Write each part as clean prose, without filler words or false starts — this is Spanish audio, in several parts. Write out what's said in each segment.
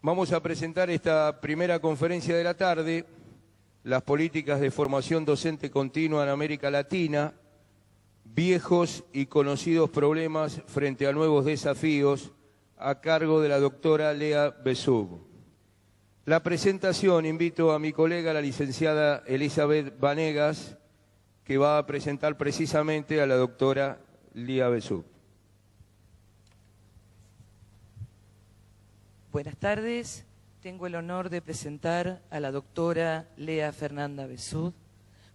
Vamos a presentar esta primera conferencia de la tarde, las políticas de formación docente continua en América Latina, viejos y conocidos problemas frente a nuevos desafíos, a cargo de la doctora Lea Besub. La presentación, invito a mi colega, la licenciada Elizabeth Vanegas, que va a presentar precisamente a la doctora Lea Besub. Buenas tardes, tengo el honor de presentar a la doctora Lea Fernanda Besub,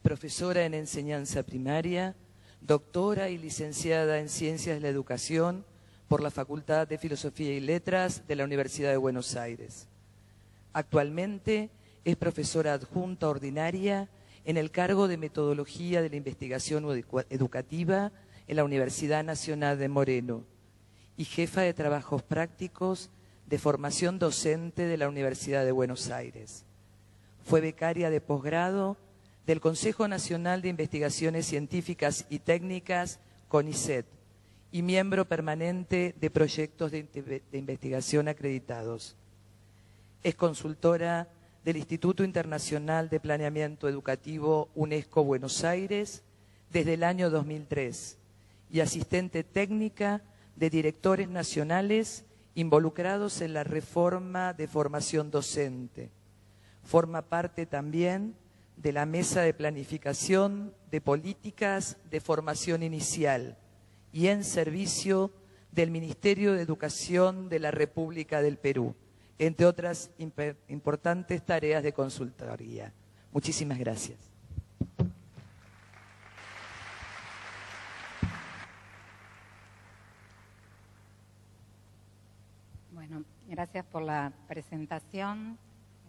profesora en enseñanza primaria, doctora y licenciada en Ciencias de la Educación por la Facultad de Filosofía y Letras de la Universidad de Buenos Aires. Actualmente es profesora adjunta ordinaria en el cargo de Metodología de la Investigación Educativa en la Universidad Nacional de Moreno y jefa de Trabajos Prácticos de Formación Docente de la Universidad de Buenos Aires. Fue becaria de posgrado del Consejo Nacional de Investigaciones Científicas y Técnicas, CONICET, y miembro permanente de proyectos de investigación acreditados. Es consultora del Instituto Internacional de Planeamiento Educativo UNESCO Buenos Aires desde el año 2003 y asistente técnica de directores nacionales involucrados en la reforma de formación docente. Forma parte también de la Mesa de Planificación de Políticas de Formación Inicial y en servicio del Ministerio de Educación de la República del Perú, entre otras importantes tareas de consultoría. Muchísimas gracias. Bueno, gracias por la presentación,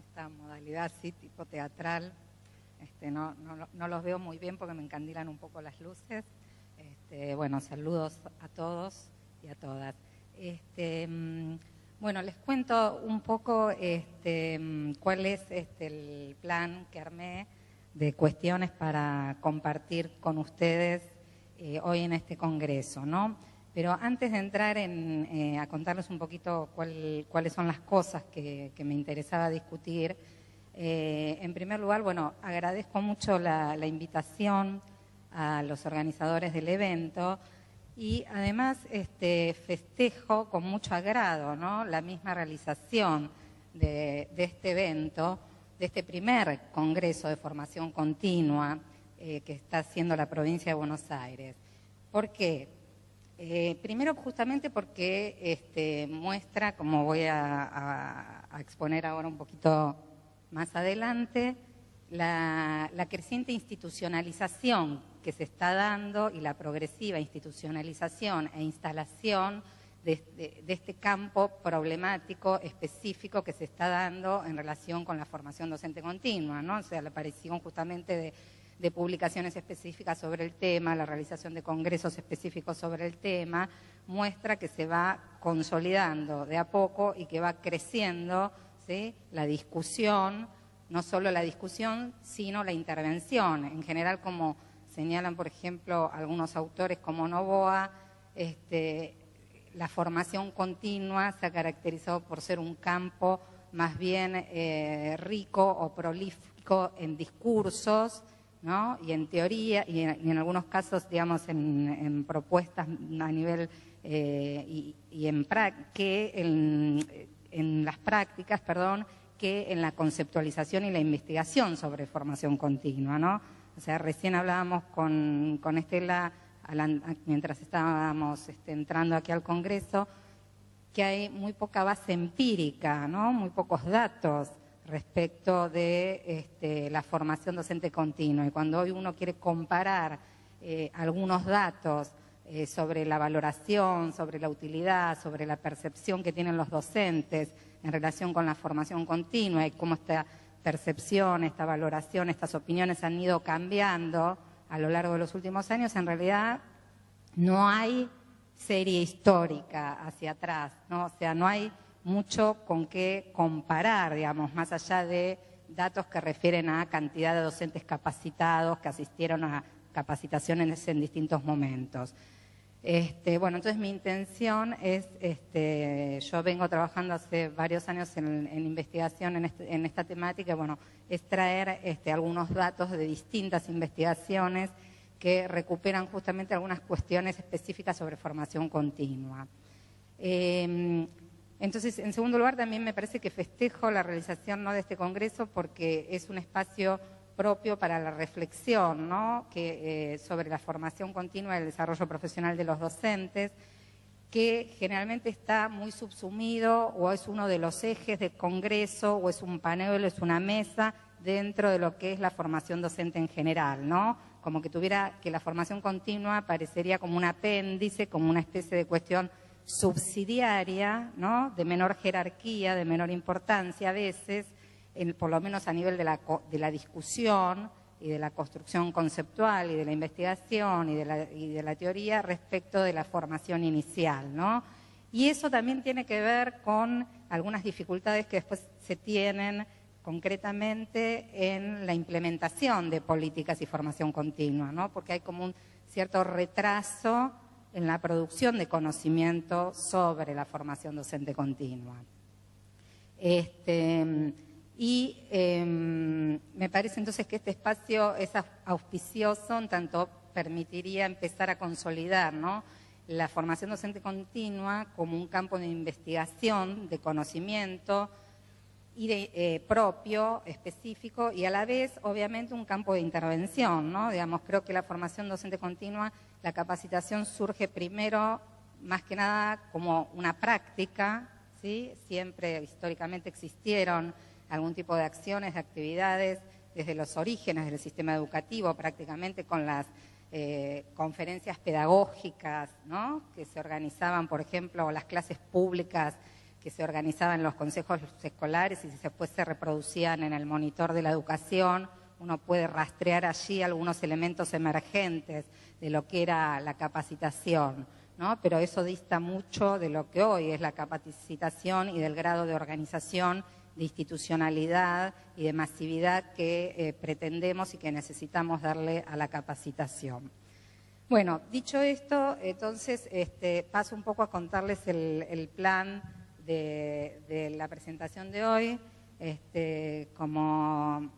esta modalidad así tipo teatral. No los veo muy bien porque me encandilan un poco las luces. Bueno, saludos a todos y a todas. Bueno, les cuento un poco cuál es el plan que armé de cuestiones para compartir con ustedes hoy en este congreso, ¿no? Pero antes de entrar a contarles un poquito cuáles son las cosas que me interesaba discutir, en primer lugar, bueno, agradezco mucho la invitación a los organizadores del evento y además festejo con mucho agrado, ¿no?, la misma realización de este evento, de este primer congreso de formación continua que está haciendo la provincia de Buenos Aires. ¿Por qué? Primero, justamente porque muestra, como voy a exponer ahora un poquito más adelante, la creciente institucionalización que se está dando y la progresiva institucionalización e instalación de este campo problemático específico que se está dando en relación con la formación docente continua, ¿no? O sea, la aparición justamente de publicaciones específicas sobre el tema, la realización de congresos específicos sobre el tema, muestra que se va consolidando de a poco y que va creciendo, ¿sí?, la discusión, no solo la discusión, sino la intervención. En general, como señalan, por ejemplo, algunos autores como Novoa, la formación continua se ha caracterizado por ser un campo más bien rico o prolífico en discursos, ¿no?, y en teoría, y en algunos casos, digamos, en propuestas a nivel en las prácticas, perdón, que en la conceptualización y la investigación sobre formación continua, ¿no? O sea, recién hablábamos con Estela, mientras estábamos entrando aquí al Congreso, que hay muy poca base empírica, ¿no?, muy pocos datos respecto de la formación docente continua. Y cuando hoy uno quiere comparar algunos datos sobre la valoración, sobre la utilidad, sobre la percepción que tienen los docentes en relación con la formación continua y cómo esta percepción, esta valoración, estas opiniones han ido cambiando a lo largo de los últimos años, en realidad no hay serie histórica hacia atrás, ¿no? O sea, no hay mucho con qué comparar, digamos, más allá de datos que refieren a cantidad de docentes capacitados que asistieron a capacitaciones en distintos momentos. Bueno, entonces mi intención es, yo vengo trabajando hace varios años en investigación en esta temática, bueno, es traer algunos datos de distintas investigaciones que recuperan justamente algunas cuestiones específicas sobre formación continua. Entonces, en segundo lugar, también me parece que festejo la realización, ¿no?, de este congreso porque es un espacio propio para la reflexión, ¿no?, sobre la formación continua y el desarrollo profesional de los docentes, que generalmente está muy subsumido o es uno de los ejes del congreso o es un panel o es una mesa dentro de lo que es la formación docente en general, ¿no? Como que la formación continua parecería como un apéndice, como una especie de cuestión subsidiaria, ¿no?, de menor jerarquía, de menor importancia a veces, por lo menos a nivel de la discusión y de la construcción conceptual y de la investigación y de la teoría respecto de la formación inicial, ¿no? Y eso también tiene que ver con algunas dificultades que después se tienen concretamente en la implementación de políticas y formación continua, ¿no? Porque hay como un cierto retraso en la producción de conocimiento sobre la formación docente continua. Me parece entonces que este espacio es auspicioso, en tanto permitiría empezar a consolidar, ¿no?, la formación docente continua como un campo de investigación, de conocimiento y propio, específico, y a la vez, obviamente, un campo de intervención, ¿no? Digamos, creo que la formación docente continua, la capacitación surge primero, más que nada, como una práctica, ¿sí? Siempre, históricamente, existieron algún tipo de acciones, de actividades, desde los orígenes del sistema educativo, prácticamente con las conferencias pedagógicas, ¿no?, que se organizaban, por ejemplo, o las clases públicas que se organizaban en los consejos escolares y después se reproducían en el monitor de la educación. Uno puede rastrear allí algunos elementos emergentes de lo que era la capacitación, ¿no? Pero eso dista mucho de lo que hoy es la capacitación y del grado de organización, de institucionalidad y de masividad que pretendemos y que necesitamos darle a la capacitación. Bueno, dicho esto, entonces paso un poco a contarles el plan de la presentación de hoy. Como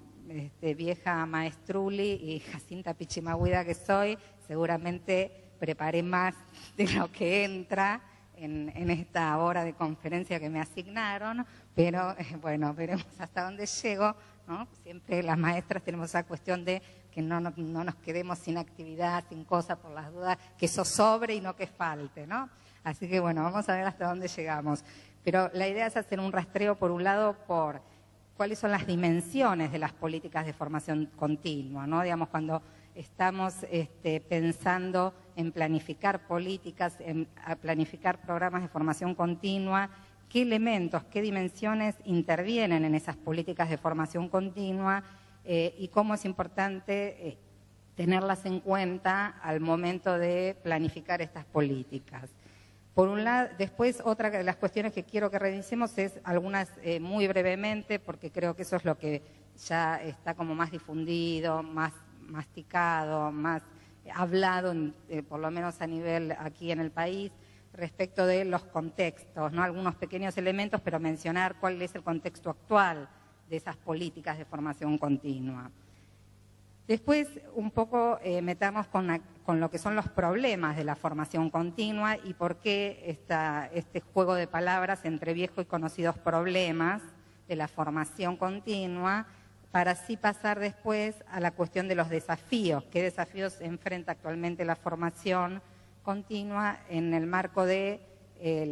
vieja maestruli y Jacinta Pichimahuida que soy, seguramente preparé más de lo que entra en esta hora de conferencia que me asignaron, pero bueno, veremos hasta dónde llego, ¿no? Siempre las maestras tenemos esa cuestión de que no nos quedemos sin actividad, sin cosa, por las dudas, que eso sobre y no que falte, ¿no? Así que bueno, vamos a ver hasta dónde llegamos. Pero la idea es hacer un rastreo, por un lado, por cuáles son las dimensiones de las políticas de formación continua, ¿no? Digamos, cuando estamos pensando en planificar políticas, a planificar programas de formación continua, qué elementos, qué dimensiones intervienen en esas políticas de formación continua y cómo es importante tenerlas en cuenta al momento de planificar estas políticas. Por un lado, después otra de las cuestiones que quiero que revisemos es algunas muy brevemente, porque creo que eso es lo que ya está como más difundido, más masticado, más hablado, por lo menos a nivel aquí en el país, respecto de los contextos, ¿no? Algunos pequeños elementos, pero mencionar cuál es el contexto actual de esas políticas de formación continua. Después, un poco meternos con lo que son los problemas de la formación continua y por qué este juego de palabras entre viejos y conocidos problemas de la formación continua, para así pasar después a la cuestión de los desafíos. ¿Qué desafíos enfrenta actualmente la formación continua en el marco de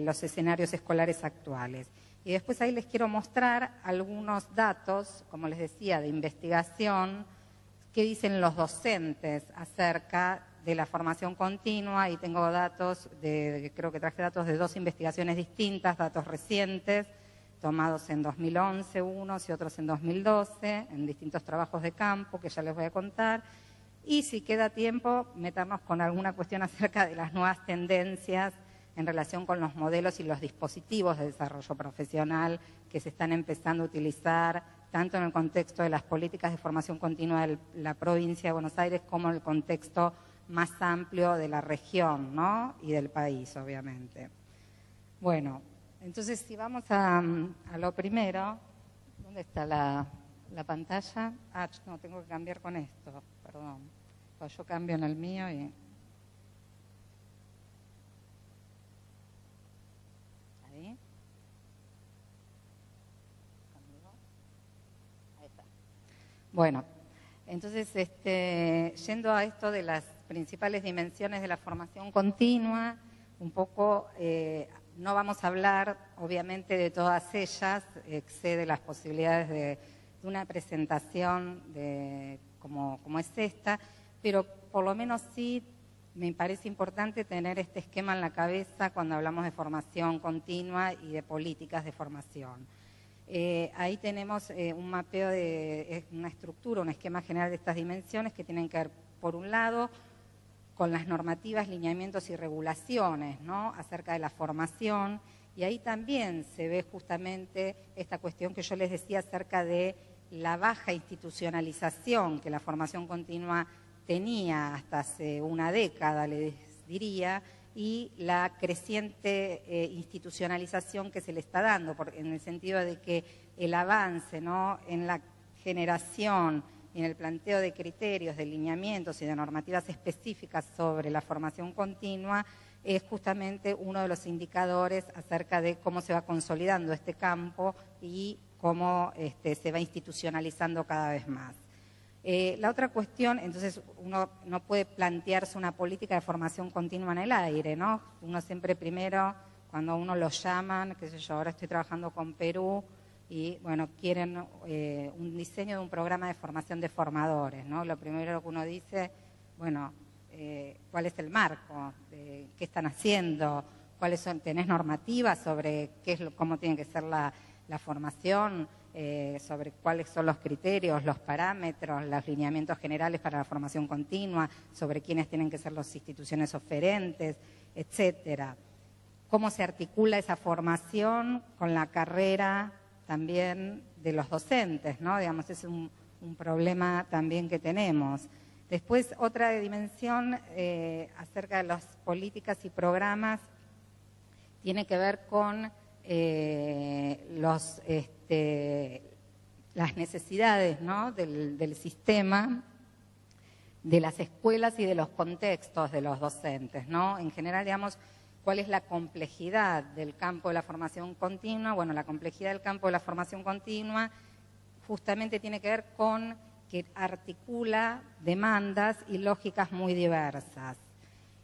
los escenarios escolares actuales? Y después ahí les quiero mostrar algunos datos, como les decía, de investigación, qué dicen los docentes acerca de la formación continua, y tengo datos, creo que traje datos de 2 investigaciones distintas, datos recientes, tomados en 2011 unos y otros en 2012, en distintos trabajos de campo que ya les voy a contar. Y si queda tiempo, meternos con alguna cuestión acerca de las nuevas tendencias en relación con los modelos y los dispositivos de desarrollo profesional que se están empezando a utilizar tanto en el contexto de las políticas de formación continua de la provincia de Buenos Aires como en el contexto más amplio de la región, ¿no? Y del país, obviamente. Bueno, entonces si vamos a lo primero, ¿dónde está la pantalla? Ah, no, tengo que cambiar con esto, perdón. Pues yo cambio en el mío y... Ahí. Ahí está. Bueno, entonces, yendo a esto de las principales dimensiones de la formación continua, un poco, no vamos a hablar, obviamente, de todas ellas, excede las posibilidades de una presentación como es esta, pero por lo menos sí me parece importante tener este esquema en la cabeza cuando hablamos de formación continua y de políticas de formación. Ahí tenemos un mapeo de una estructura, un esquema general de estas dimensiones que tienen que ver, por un lado, con las normativas, lineamientos y regulaciones, ¿no?, acerca de la formación, y ahí también se ve justamente esta cuestión que yo les decía acerca de la baja institucionalización que la formación continua tenía hasta hace una década, les diría, y la creciente institucionalización que se le está dando, en el sentido de que el avance, ¿no?, en la generación y en el planteo de criterios, de lineamientos y de normativas específicas sobre la formación continua es justamente uno de los indicadores acerca de cómo se va consolidando este campo y cómo se va institucionalizando cada vez más. La otra cuestión, entonces uno no puede plantearse una política de formación continua en el aire, ¿no? Uno siempre primero, cuando a uno lo llaman, qué sé yo, ahora estoy trabajando con Perú y, bueno, quieren un diseño de un programa de formación de formadores, ¿no? Lo primero que uno dice, bueno, ¿cuál es el marco? ¿Qué están haciendo? ¿Cuáles son? ¿Tenés normativas sobre cómo tiene que ser la formación? Sobre cuáles son los criterios, los parámetros, los lineamientos generales para la formación continua, sobre quiénes tienen que ser las instituciones oferentes, etcétera. Cómo se articula esa formación con la carrera también de los docentes, ¿no? Digamos, es un problema también que tenemos. Después, otra dimensión acerca de las políticas y programas tiene que ver con las necesidades, ¿no?, del sistema, de las escuelas y de los contextos de los docentes, ¿no? En general, digamos, ¿cuál es la complejidad del campo de la formación continua? Bueno, la complejidad del campo de la formación continua justamente tiene que ver con que articula demandas y lógicas muy diversas.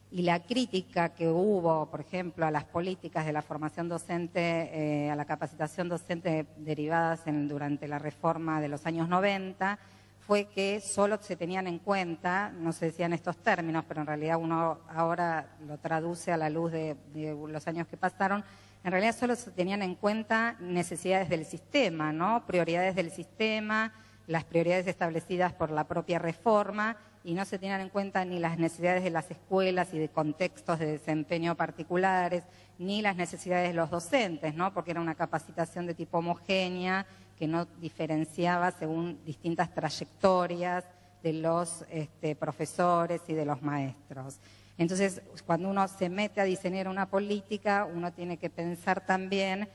Y la crítica que hubo, por ejemplo, a las políticas de la formación docente, a la capacitación docente derivadas durante la reforma de los años 90, fue que solo se tenían en cuenta, no se decían estos términos, pero en realidad uno ahora lo traduce a la luz de los años que pasaron, en realidad solo se tenían en cuenta necesidades del sistema, ¿no? Prioridades del sistema, las prioridades establecidas por la propia reforma, y no se tenían en cuenta ni las necesidades de las escuelas y de contextos de desempeño particulares, ni las necesidades de los docentes, ¿no? Porque era una capacitación de tipo homogénea que no diferenciaba según distintas trayectorias de los profesores y de los maestros. Entonces, cuando uno se mete a diseñar una política, uno tiene que pensar también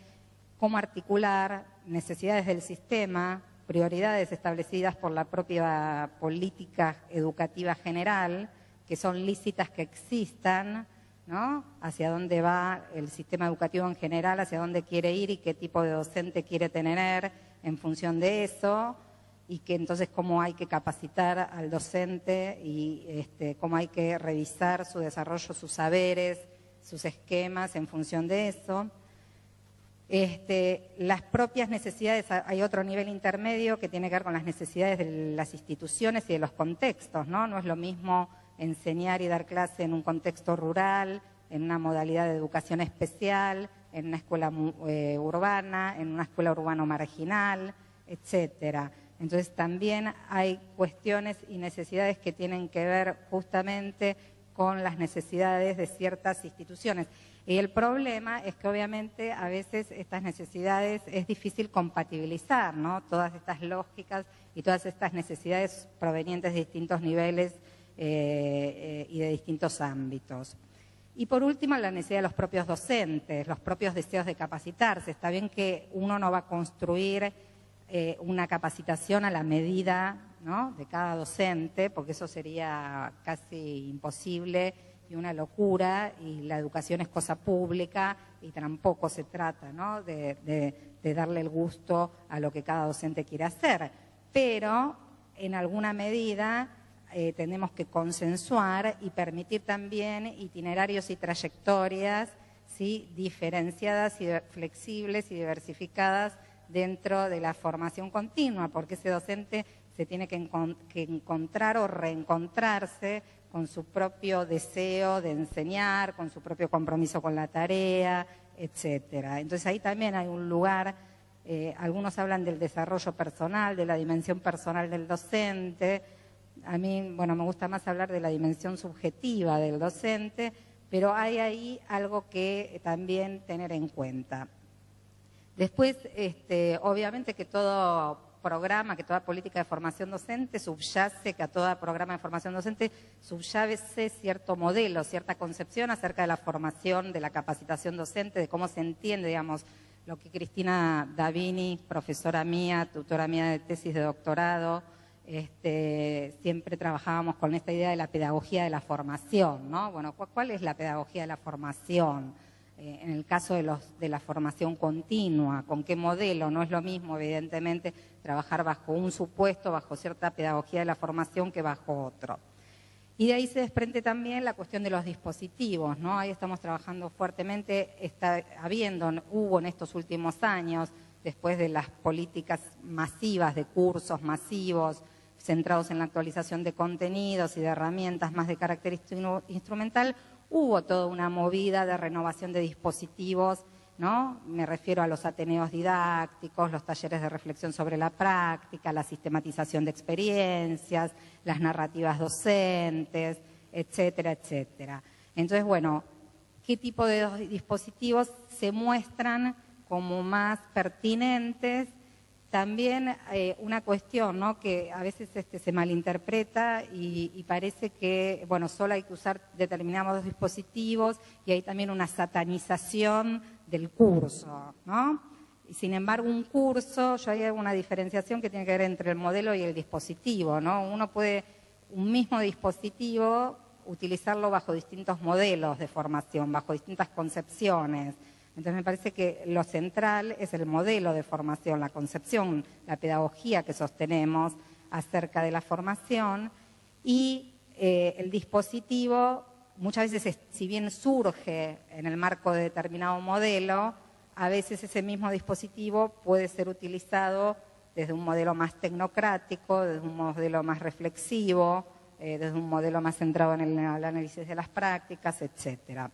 cómo articular necesidades del sistema, prioridades establecidas por la propia política educativa general, que son lícitas que existan, ¿no? Hacia dónde va el sistema educativo en general, hacia dónde quiere ir y qué tipo de docente quiere tener en función de eso, y que entonces cómo hay que capacitar al docente y cómo hay que revisar su desarrollo, sus saberes, sus esquemas en función de eso. Las propias necesidades, hay otro nivel intermedio que tiene que ver con las necesidades de las instituciones y de los contextos, ¿no? No es lo mismo enseñar y dar clase en un contexto rural, en una modalidad de educación especial, en una escuela urbana, en una escuela urbano marginal, etcétera. Entonces también hay cuestiones y necesidades que tienen que ver justamente con las necesidades de ciertas instituciones. Y el problema es que obviamente a veces estas necesidades es difícil compatibilizar, ¿no? Todas estas lógicas y todas estas necesidades provenientes de distintos niveles y de distintos ámbitos. Y por último, la necesidad de los propios docentes, los propios deseos de capacitarse. Está bien que uno no va a construir una capacitación a la medida, ¿no?, de cada docente, porque eso sería casi imposible y una locura, y la educación es cosa pública y tampoco se trata, ¿no?, de darle el gusto a lo que cada docente quiere hacer. Pero, en alguna medida, tenemos que consensuar y permitir también itinerarios y trayectorias, ¿sí?, diferenciadas y flexibles y diversificadas dentro de la formación continua, porque ese docente se tiene que encontrar o reencontrarse con su propio deseo de enseñar, con su propio compromiso con la tarea, etcétera. Entonces ahí también hay un lugar, algunos hablan del desarrollo personal, de la dimensión personal del docente. A mí, bueno, me gusta más hablar de la dimensión subjetiva del docente, pero hay ahí algo que también tener en cuenta. Después, obviamente que todo programa, que toda política de formación docente subyace, que a todo programa de formación docente subyace cierto modelo, cierta concepción acerca de la formación, de la capacitación docente, de cómo se entiende, digamos, lo que Cristina Davini, profesora mía, tutora mía de tesis de doctorado, siempre trabajábamos con esta idea de la pedagogía de la formación, ¿no? Bueno, ¿cuál es la pedagogía de la formación? En el caso de la formación continua, ¿con qué modelo? No es lo mismo, evidentemente, trabajar bajo un supuesto, bajo cierta pedagogía de la formación que bajo otro. Y de ahí se desprende también la cuestión de los dispositivos, ¿no? Ahí estamos trabajando fuertemente, hubo en estos últimos años, después de las políticas masivas de cursos masivos, centrados en la actualización de contenidos y de herramientas más de carácter instrumental, hubo toda una movida de renovación de dispositivos, ¿no? Me refiero a los ateneos didácticos, los talleres de reflexión sobre la práctica, la sistematización de experiencias, las narrativas docentes, etcétera, etcétera. Entonces, bueno, ¿qué tipo de dispositivos se muestran como más pertinentes? También una cuestión, ¿no?, que a veces se malinterpreta y parece que, bueno, solo hay que usar determinados dispositivos y hay también una satanización del curso, ¿no? Y sin embargo, un curso, yo hay una diferenciación que tiene que ver entre el modelo y el dispositivo, ¿no? Uno puede, un mismo dispositivo, utilizarlo bajo distintos modelos de formación, bajo distintas concepciones. Entonces me parece que lo central es el modelo de formación, la concepción, la pedagogía que sostenemos acerca de la formación, y el dispositivo muchas veces, si bien surge en el marco de determinado modelo, a veces ese mismo dispositivo puede ser utilizado desde un modelo más tecnocrático, desde un modelo más reflexivo, desde un modelo más centrado en el análisis de las prácticas, etcétera.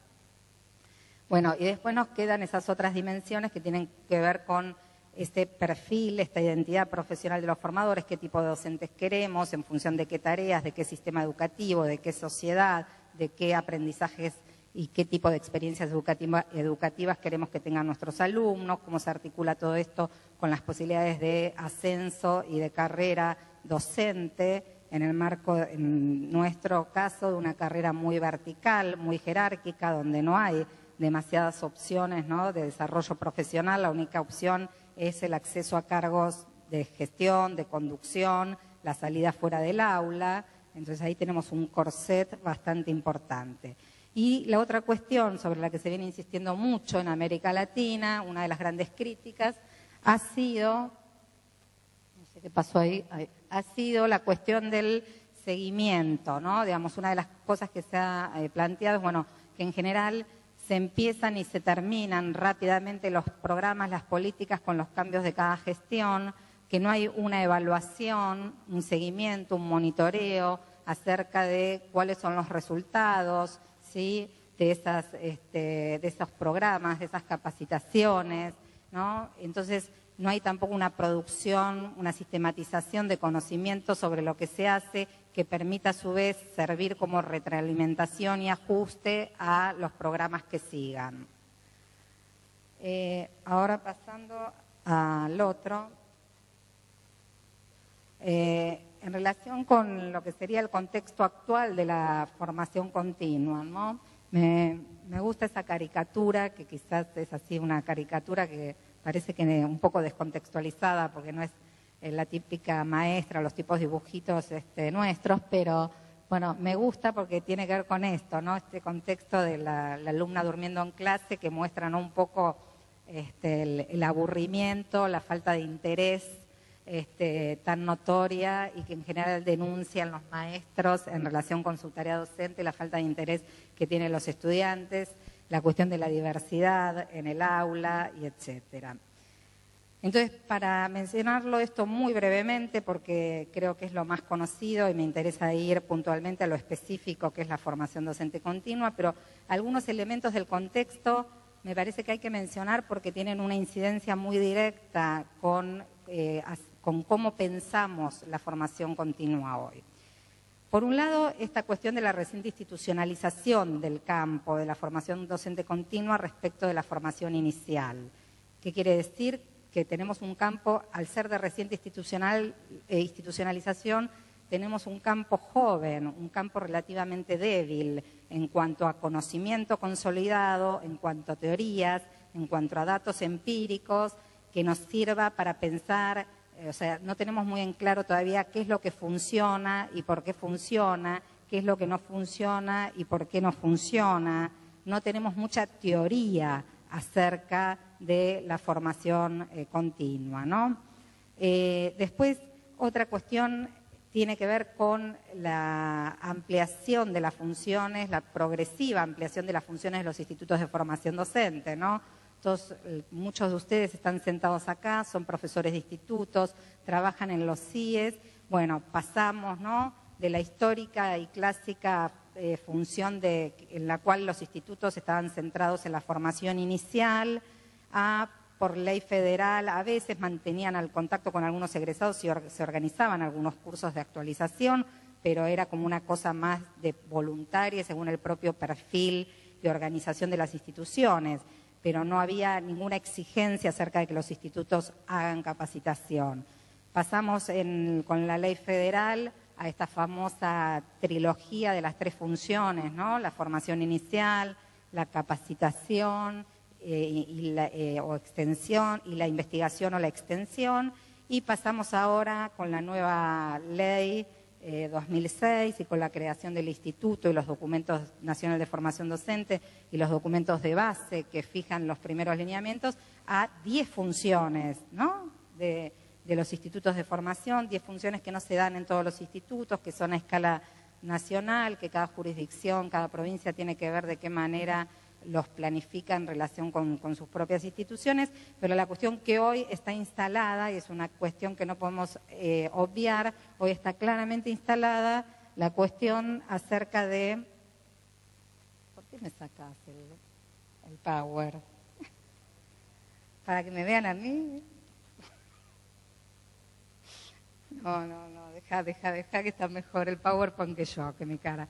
Bueno, y después nos quedan esas otras dimensiones que tienen que ver con este perfil, esta identidad profesional de los formadores, qué tipo de docentes queremos, en función de qué tareas, de qué sistema educativo, de qué sociedad, de qué aprendizajes y qué tipo de experiencias educativas queremos que tengan nuestros alumnos, cómo se articula todo esto con las posibilidades de ascenso y de carrera docente, en el marco, en nuestro caso, de una carrera muy vertical, muy jerárquica, donde no hay demasiadas opciones, ¿no?, de desarrollo profesional. La única opción es el acceso a cargos de gestión, de conducción, la salida fuera del aula. Entonces ahí tenemos un corset bastante importante. Y la otra cuestión sobre la que se viene insistiendo mucho en América Latina, una de las grandes críticas, ha sido, no sé qué pasó ahí, ha sido la cuestión del seguimiento, ¿no? Digamos, una de las cosas que se ha planteado es, bueno, que en general se empiezan y se terminan rápidamente los programas, las políticas con los cambios de cada gestión, que no hay una evaluación, un seguimiento, un monitoreo acerca de cuáles son los resultados, ¿sí?, de esos programas, de esas capacitaciones, ¿no? Entonces, no hay tampoco una producción, una sistematización de conocimiento sobre lo que se hace que permita a su vez servir como retroalimentación y ajuste a los programas que sigan. Ahora pasando al otro. En en relación con lo que sería el contexto actual de la formación continua, ¿no? Me gusta esa caricatura, que quizás es así una caricatura que parece que un poco descontextualizada, porque no es la típica maestra, los tipos dibujitos nuestros, pero bueno, me gusta porque tiene que ver con esto, ¿no? Este contexto de la alumna durmiendo en clase que muestra, ¿no?, un poco el aburrimiento, la falta de interés tan notoria y que en general denuncian los maestros en relación con su tarea docente, la falta de interés que tienen los estudiantes, la cuestión de la diversidad en el aula y etcétera. Entonces, para mencionarlo esto muy brevemente, porque creo que es lo más conocido y me interesa ir puntualmente a lo específico que es la formación docente continua, pero algunos elementos del contexto me parece que hay que mencionar porque tienen una incidencia muy directa con cómo pensamos la formación continua hoy. Por un lado, esta cuestión de la reciente institucionalización del campo de la formación docente continua respecto de la formación inicial. ¿Qué quiere decir? Que tenemos un campo, al ser de reciente institucionalización, tenemos un campo joven, un campo relativamente débil en cuanto a conocimiento consolidado, en cuanto a teorías, en cuanto a datos empíricos, que nos sirva para pensar, o sea, no tenemos muy en claro todavía qué es lo que funciona y por qué funciona, qué es lo que no funciona y por qué no funciona. No tenemos mucha teoría acerca de la formación continua, ¿no? Después, otra cuestión tiene que ver con la ampliación de las funciones, la progresiva ampliación de las funciones de los institutos de formación docente, ¿no? Muchos de ustedes están sentados acá, son profesores de institutos, trabajan en los CIES. Bueno, pasamos, ¿no?, de la histórica y clásica función en la cual los institutos estaban centrados en la formación inicial, a, por ley federal, a veces mantenían el contacto con algunos egresados y se organizaban algunos cursos de actualización, pero era como una cosa más de voluntaria según el propio perfil de organización de las instituciones, pero no había ninguna exigencia acerca de que los institutos hagan capacitación. Pasamos con la ley federal a esta famosa trilogía de las tres funciones, ¿no? La formación inicial, la capacitación o extensión, y la investigación o la extensión, y pasamos ahora con la nueva ley 2006 y con la creación del instituto y los documentos nacionales de formación docente y los documentos de base que fijan los primeros lineamientos a 10 funciones, ¿no?, de los institutos de formación, 10 funciones que no se dan en todos los institutos, que son a escala nacional, que cada jurisdicción, cada provincia tiene que ver de qué manera los planifica en relación con sus propias instituciones, pero la cuestión que hoy está instalada, y es una cuestión que no podemos obviar, hoy está claramente instalada la cuestión acerca de... ¿Por qué me sacás el power? ¿Para que me vean a mí? No, deja que está mejor el PowerPoint que yo, que mi cara.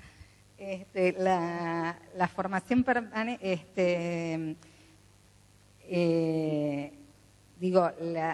La formación permanente,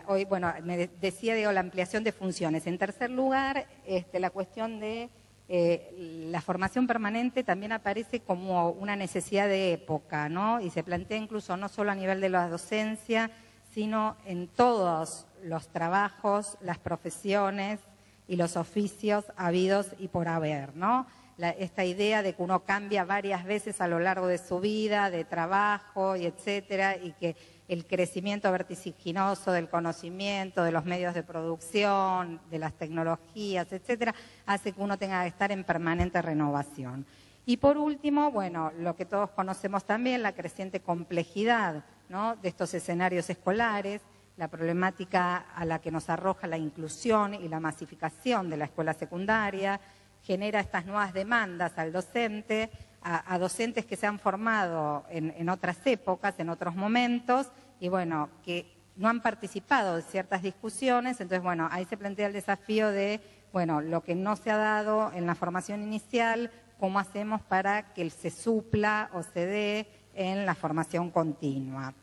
hoy, bueno, me decía, la ampliación de funciones. En tercer lugar, la cuestión de la formación permanente también aparece como una necesidad de época, ¿no? Y se plantea incluso no solo a nivel de la docencia, sino en todos los trabajos, las profesiones y los oficios habidos y por haber, ¿no? Esta idea de que uno cambia varias veces a lo largo de su vida, de trabajo y etcétera, y que el crecimiento vertiginoso del conocimiento, de los medios de producción, de las tecnologías, etcétera, hace que uno tenga que estar en permanente renovación. Y por último, bueno, lo que todos conocemos también, la creciente complejidad, ¿no?, de estos escenarios escolares, la problemática a la que nos arroja la inclusión y la masificación de la escuela secundaria, genera estas nuevas demandas al docente, a docentes que se han formado en otras épocas, en otros momentos, y bueno, que no han participado de ciertas discusiones. Entonces, bueno, ahí se plantea el desafío de, bueno, lo que no se ha dado en la formación inicial, ¿cómo hacemos para que se supla o se dé en la formación continua?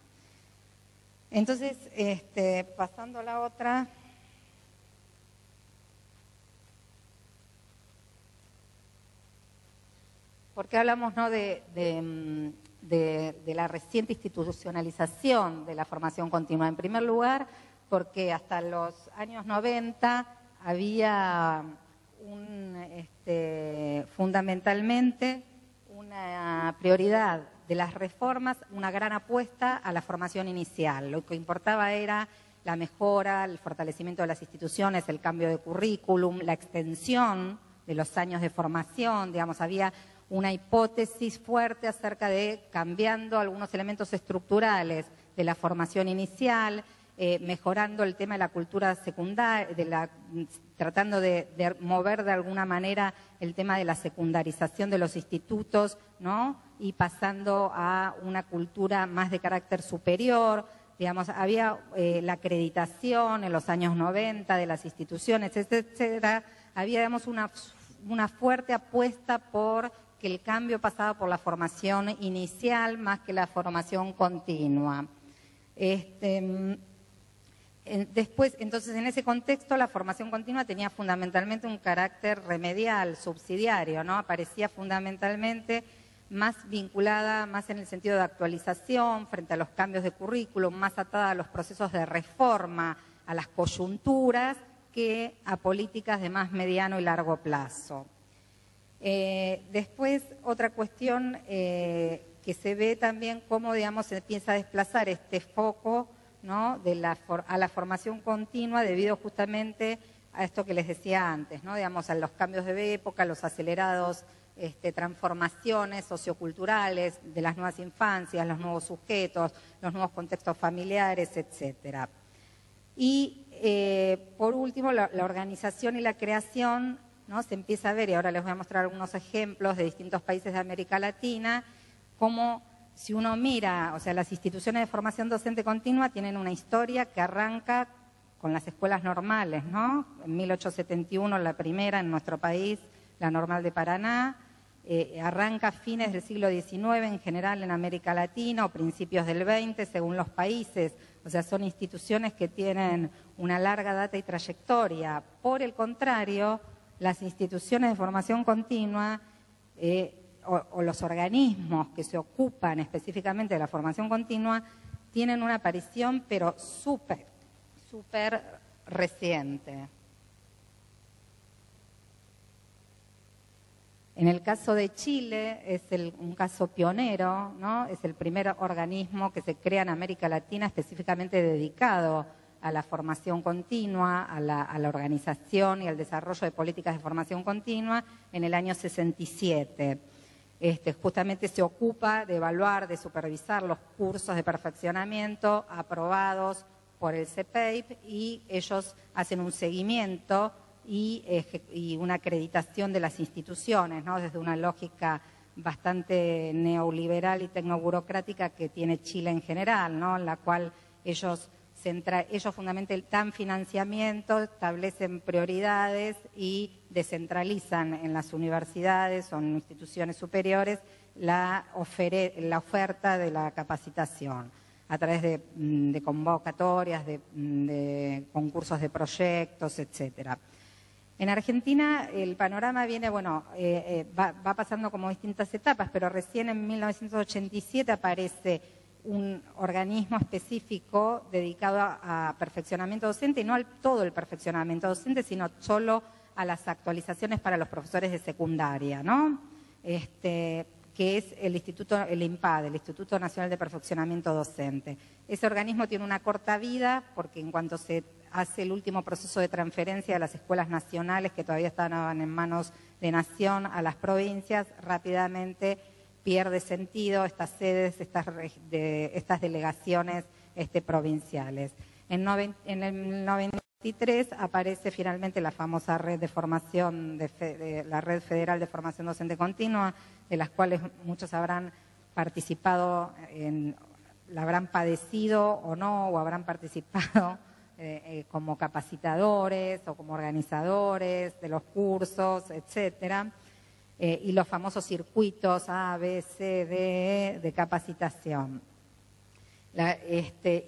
Entonces, pasando a la otra... Porque hablamos, ¿no?, de la reciente institucionalización de la formación continua. En primer lugar, porque hasta los años 90 había fundamentalmente una prioridad de las reformas, una gran apuesta a la formación inicial. Lo que importaba era la mejora, el fortalecimiento de las instituciones, el cambio de currículum, la extensión de los años de formación, digamos, había una hipótesis fuerte acerca de cambiando algunos elementos estructurales de la formación inicial, mejorando el tema de la cultura secundaria, tratando de mover de alguna manera el tema de la secundarización de los institutos, ¿no?, y pasando a una cultura más de carácter superior. Digamos, había la acreditación en los años 90 de las instituciones, etcétera. Había, digamos, una fuerte apuesta por que el cambio pasaba por la formación inicial más que la formación continua. Después, entonces, en ese contexto, la formación continua tenía fundamentalmente un carácter remedial, subsidiario, ¿no? Aparecía fundamentalmente más vinculada, más en el sentido de actualización frente a los cambios de currículum, más atada a los procesos de reforma, a las coyunturas, que a políticas de más mediano y largo plazo. Después, otra cuestión que se ve también cómo, digamos, se empieza a desplazar este foco, ¿no?, a la formación continua debido justamente a esto que les decía antes, ¿no?, digamos, a los cambios de época, los acelerados transformaciones socioculturales de las nuevas infancias, los nuevos sujetos, los nuevos contextos familiares, etcétera. Y por último, la organización y la creación, ¿no?, se empieza a ver, y ahora les voy a mostrar algunos ejemplos de distintos países de América Latina, como si uno mira, o sea, las instituciones de formación docente continua tienen una historia que arranca con las escuelas normales, ¿no? En 1871 la primera en nuestro país, la Normal de Paraná, arranca a fines del siglo XIX en general en América Latina o principios del XX según los países, o sea, son instituciones que tienen una larga data y trayectoria. Por el contrario, las instituciones de formación continua o los organismos que se ocupan específicamente de la formación continua tienen una aparición pero súper reciente. En el caso de Chile es un caso pionero, ¿no? Es el primer organismo que se crea en América Latina específicamente dedicado a la formación continua, a la organización y al desarrollo de políticas de formación continua en el año 67. Justamente se ocupa de evaluar, de supervisar los cursos de perfeccionamiento aprobados por el CEPEIP y ellos hacen un seguimiento y una acreditación de las instituciones, ¿no?, desde una lógica bastante neoliberal y tecnoburocrática que tiene Chile en general, ¿no?, en la cual ellos fundamentalmente dan financiamiento, establecen prioridades y descentralizan en las universidades o en instituciones superiores la oferta de la capacitación a través de convocatorias, de concursos de proyectos, etcétera. En Argentina el panorama viene, bueno, va pasando como distintas etapas, pero recién en 1987 aparece un organismo específico dedicado a perfeccionamiento docente, y no a todo el perfeccionamiento docente, sino solo a las actualizaciones para los profesores de secundaria, ¿no? Que es el INPAD, el Instituto Nacional de Perfeccionamiento Docente. Ese organismo tiene una corta vida porque en cuanto se hace el último proceso de transferencia de las escuelas nacionales que todavía estaban en manos de Nación a las provincias, rápidamente pierde sentido estas sedes, estas delegaciones provinciales. En el 93 aparece finalmente la famosa red de formación, la Red Federal de Formación Docente Continua, de las cuales muchos habrán participado, la habrán padecido o no, o habrán participado como capacitadores o como organizadores de los cursos, etcétera. Y los famosos circuitos A, B, C, D, de capacitación.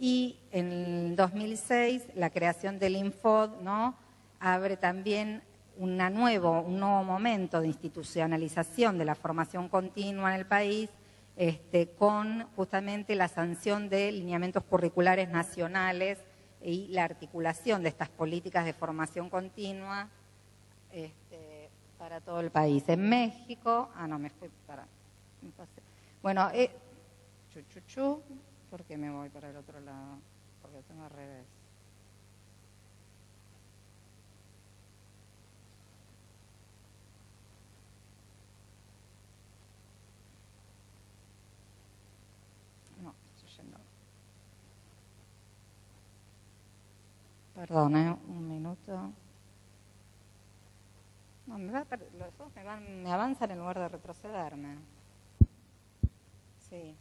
Y en el 2006 la creación del Infod, ¿no?, abre también un nuevo momento de institucionalización de la formación continua en el país, con justamente la sanción de lineamientos curriculares nacionales y la articulación de estas políticas de formación continua para todo el país. En México, me fui para... me pasé. Bueno, ¿por qué me voy para el otro lado? Porque lo tengo al revés. No, estoy yendo. Perdón, un minuto. No, los ojos me avanzan en lugar de retrocederme. Sí.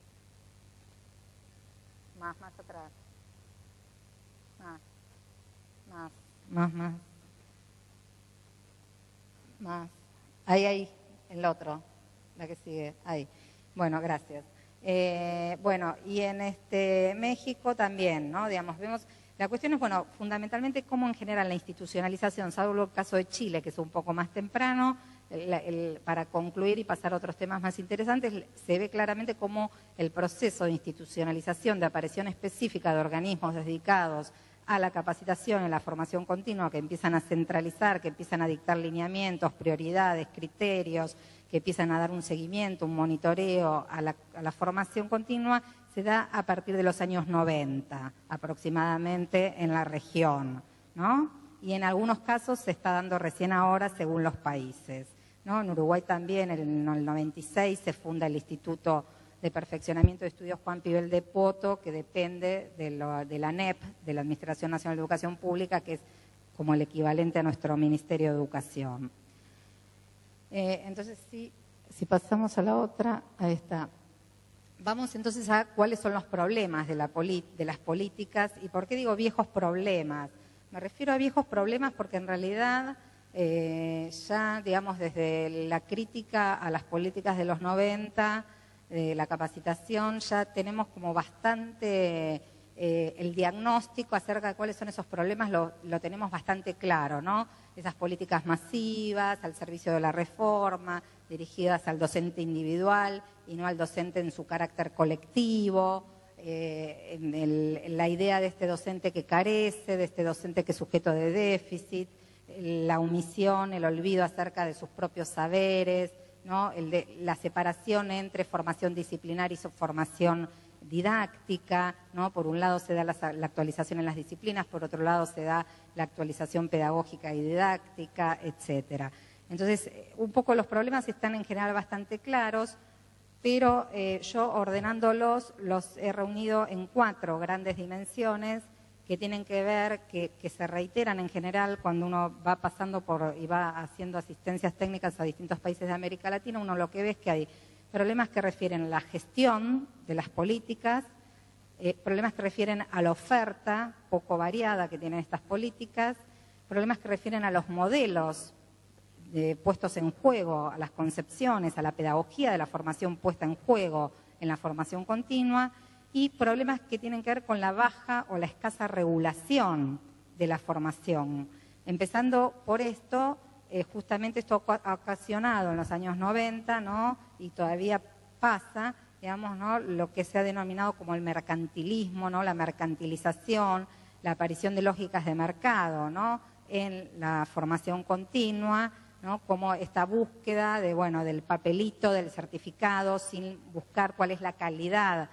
Más atrás. Más. Ahí, el otro, la que sigue, ahí. Bueno, gracias. Bueno, y en México también, ¿no? Digamos, vemos, la cuestión es, bueno, fundamentalmente cómo en general la institucionalización, salvo el caso de Chile, que es un poco más temprano, para concluir y pasar a otros temas más interesantes, se ve claramente cómo el proceso de institucionalización, de aparición específica de organismos dedicados a la capacitación y la formación continua, que empiezan a centralizar, que empiezan a dictar lineamientos, prioridades, criterios, que empiezan a dar un seguimiento, un monitoreo a la formación continua, se da a partir de los años 90, aproximadamente en la región, ¿no? Y en algunos casos se está dando recién ahora según los países, ¿no? En Uruguay también, en el 96, se funda el Instituto de Perfeccionamiento de Estudios Juan Pibel de Poto, que depende de la ANEP, de la Administración Nacional de Educación Pública, que es como el equivalente a nuestro Ministerio de Educación. Entonces, si pasamos a la otra, ahí está. Vamos entonces a cuáles son los problemas de las políticas. ¿Y por qué digo viejos problemas? Me refiero a viejos problemas porque en realidad ya, digamos, desde la crítica a las políticas de los 90, la capacitación, ya tenemos como bastante el diagnóstico acerca de cuáles son esos problemas, lo tenemos bastante claro, ¿no? Esas políticas masivas, al servicio de la reforma, dirigidas al docente individual y no al docente en su carácter colectivo, la idea de este docente que carece, de este docente que es sujeto de déficit, la omisión, el olvido acerca de sus propios saberes, ¿no? La separación entre formación disciplinar y formación didáctica, ¿no? Por un lado se da la actualización en las disciplinas, por otro lado se da la actualización pedagógica y didáctica, etcétera. Entonces, un poco los problemas están en general bastante claros, pero yo ordenándolos los he reunido en 4 grandes dimensiones que tienen que ver, que se reiteran en general cuando uno va pasando y va haciendo asistencias técnicas a distintos países de América Latina. Uno lo que ve es que hay problemas que refieren a la gestión de las políticas, problemas que refieren a la oferta poco variada que tienen estas políticas, problemas que refieren a los modelos puestos en juego, a las concepciones, a la pedagogía de la formación puesta en juego en la formación continua, y problemas que tienen que ver con la baja o la escasa regulación de la formación. Empezando por esto, justamente esto ha ocasionado en los años 90, ¿no? Y todavía pasa, digamos, ¿no? Lo que se ha denominado como el mercantilismo, ¿no? La mercantilización, la aparición de lógicas de mercado, ¿no? En la formación continua, ¿no? Como esta búsqueda del papelito, del certificado, sin buscar cuál es la calidad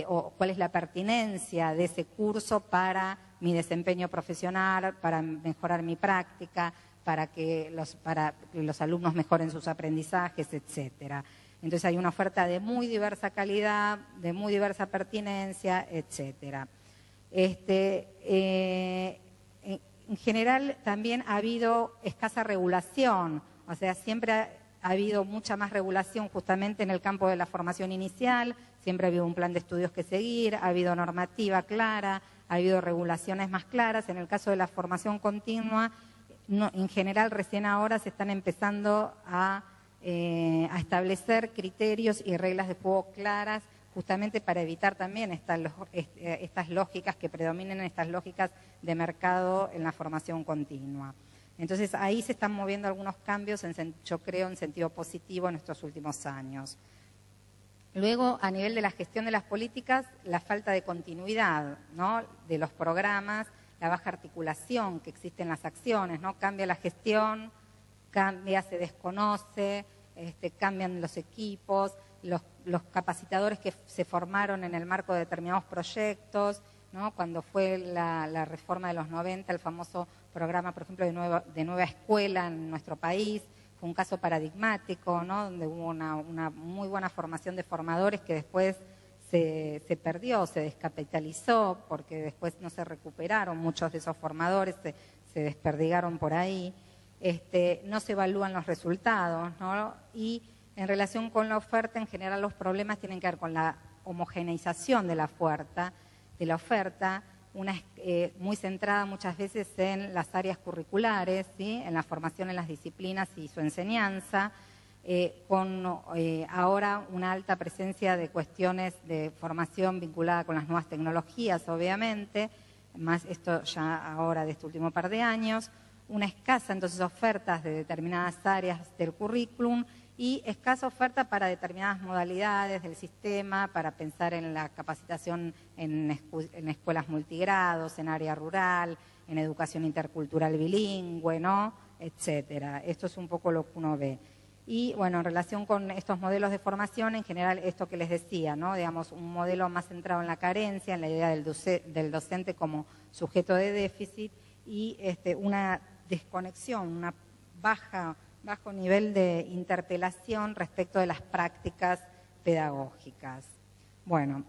o cuál es la pertinencia de ese curso para mi desempeño profesional, para mejorar mi práctica, para que los alumnos mejoren sus aprendizajes, etcétera. Entonces hay una oferta de muy diversa calidad, de muy diversa pertinencia, etcétera. En general también ha habido escasa regulación, o sea, siempre ha habido mucha más regulación justamente en el campo de la formación inicial, siempre ha habido un plan de estudios que seguir, ha habido normativa clara, ha habido regulaciones más claras. En el caso de la formación continua, en general recién ahora se están empezando a establecer criterios y reglas de juego claras, justamente para evitar también estas lógicas que predominen, estas lógicas de mercado en la formación continua. Entonces ahí se están moviendo algunos cambios, yo creo, en sentido positivo en estos últimos años. Luego, a nivel de la gestión de las políticas, la falta de continuidad, ¿no?, de los programas, la baja articulación que existe en las acciones, ¿no? Cambia la gestión, se desconoce, cambian los equipos, los capacitadores que se formaron en el marco de determinados proyectos, ¿no? Cuando fue la reforma de los 90, el famoso programa, por ejemplo, de nueva escuela en nuestro país, fue un caso paradigmático, ¿no?, donde hubo una muy buena formación de formadores que después se perdió, se descapitalizó, porque después no se recuperaron muchos de esos formadores, se desperdigaron por ahí. No se evalúan los resultados, ¿no? Y en relación con la oferta, en general los problemas tienen que ver con la homogeneización de la oferta, muy centrada muchas veces en las áreas curriculares, ¿sí?, en la formación en las disciplinas y su enseñanza, con ahora una alta presencia de cuestiones de formación vinculada con las nuevas tecnologías, obviamente, más esto ya ahora de este último par de años, una escasa entonces ofertas de determinadas áreas del currículum y escasa oferta para determinadas modalidades del sistema, para pensar en la capacitación en escuelas multigrados, en área rural, en educación intercultural bilingüe, ¿no?, etcétera. Esto es un poco lo que uno ve. Y bueno, en relación con estos modelos de formación, en general esto que les decía, ¿no?, digamos, un modelo más centrado en la carencia, en la idea del docente como sujeto de déficit y una desconexión, una bajo nivel de interpelación respecto de las prácticas pedagógicas. Bueno,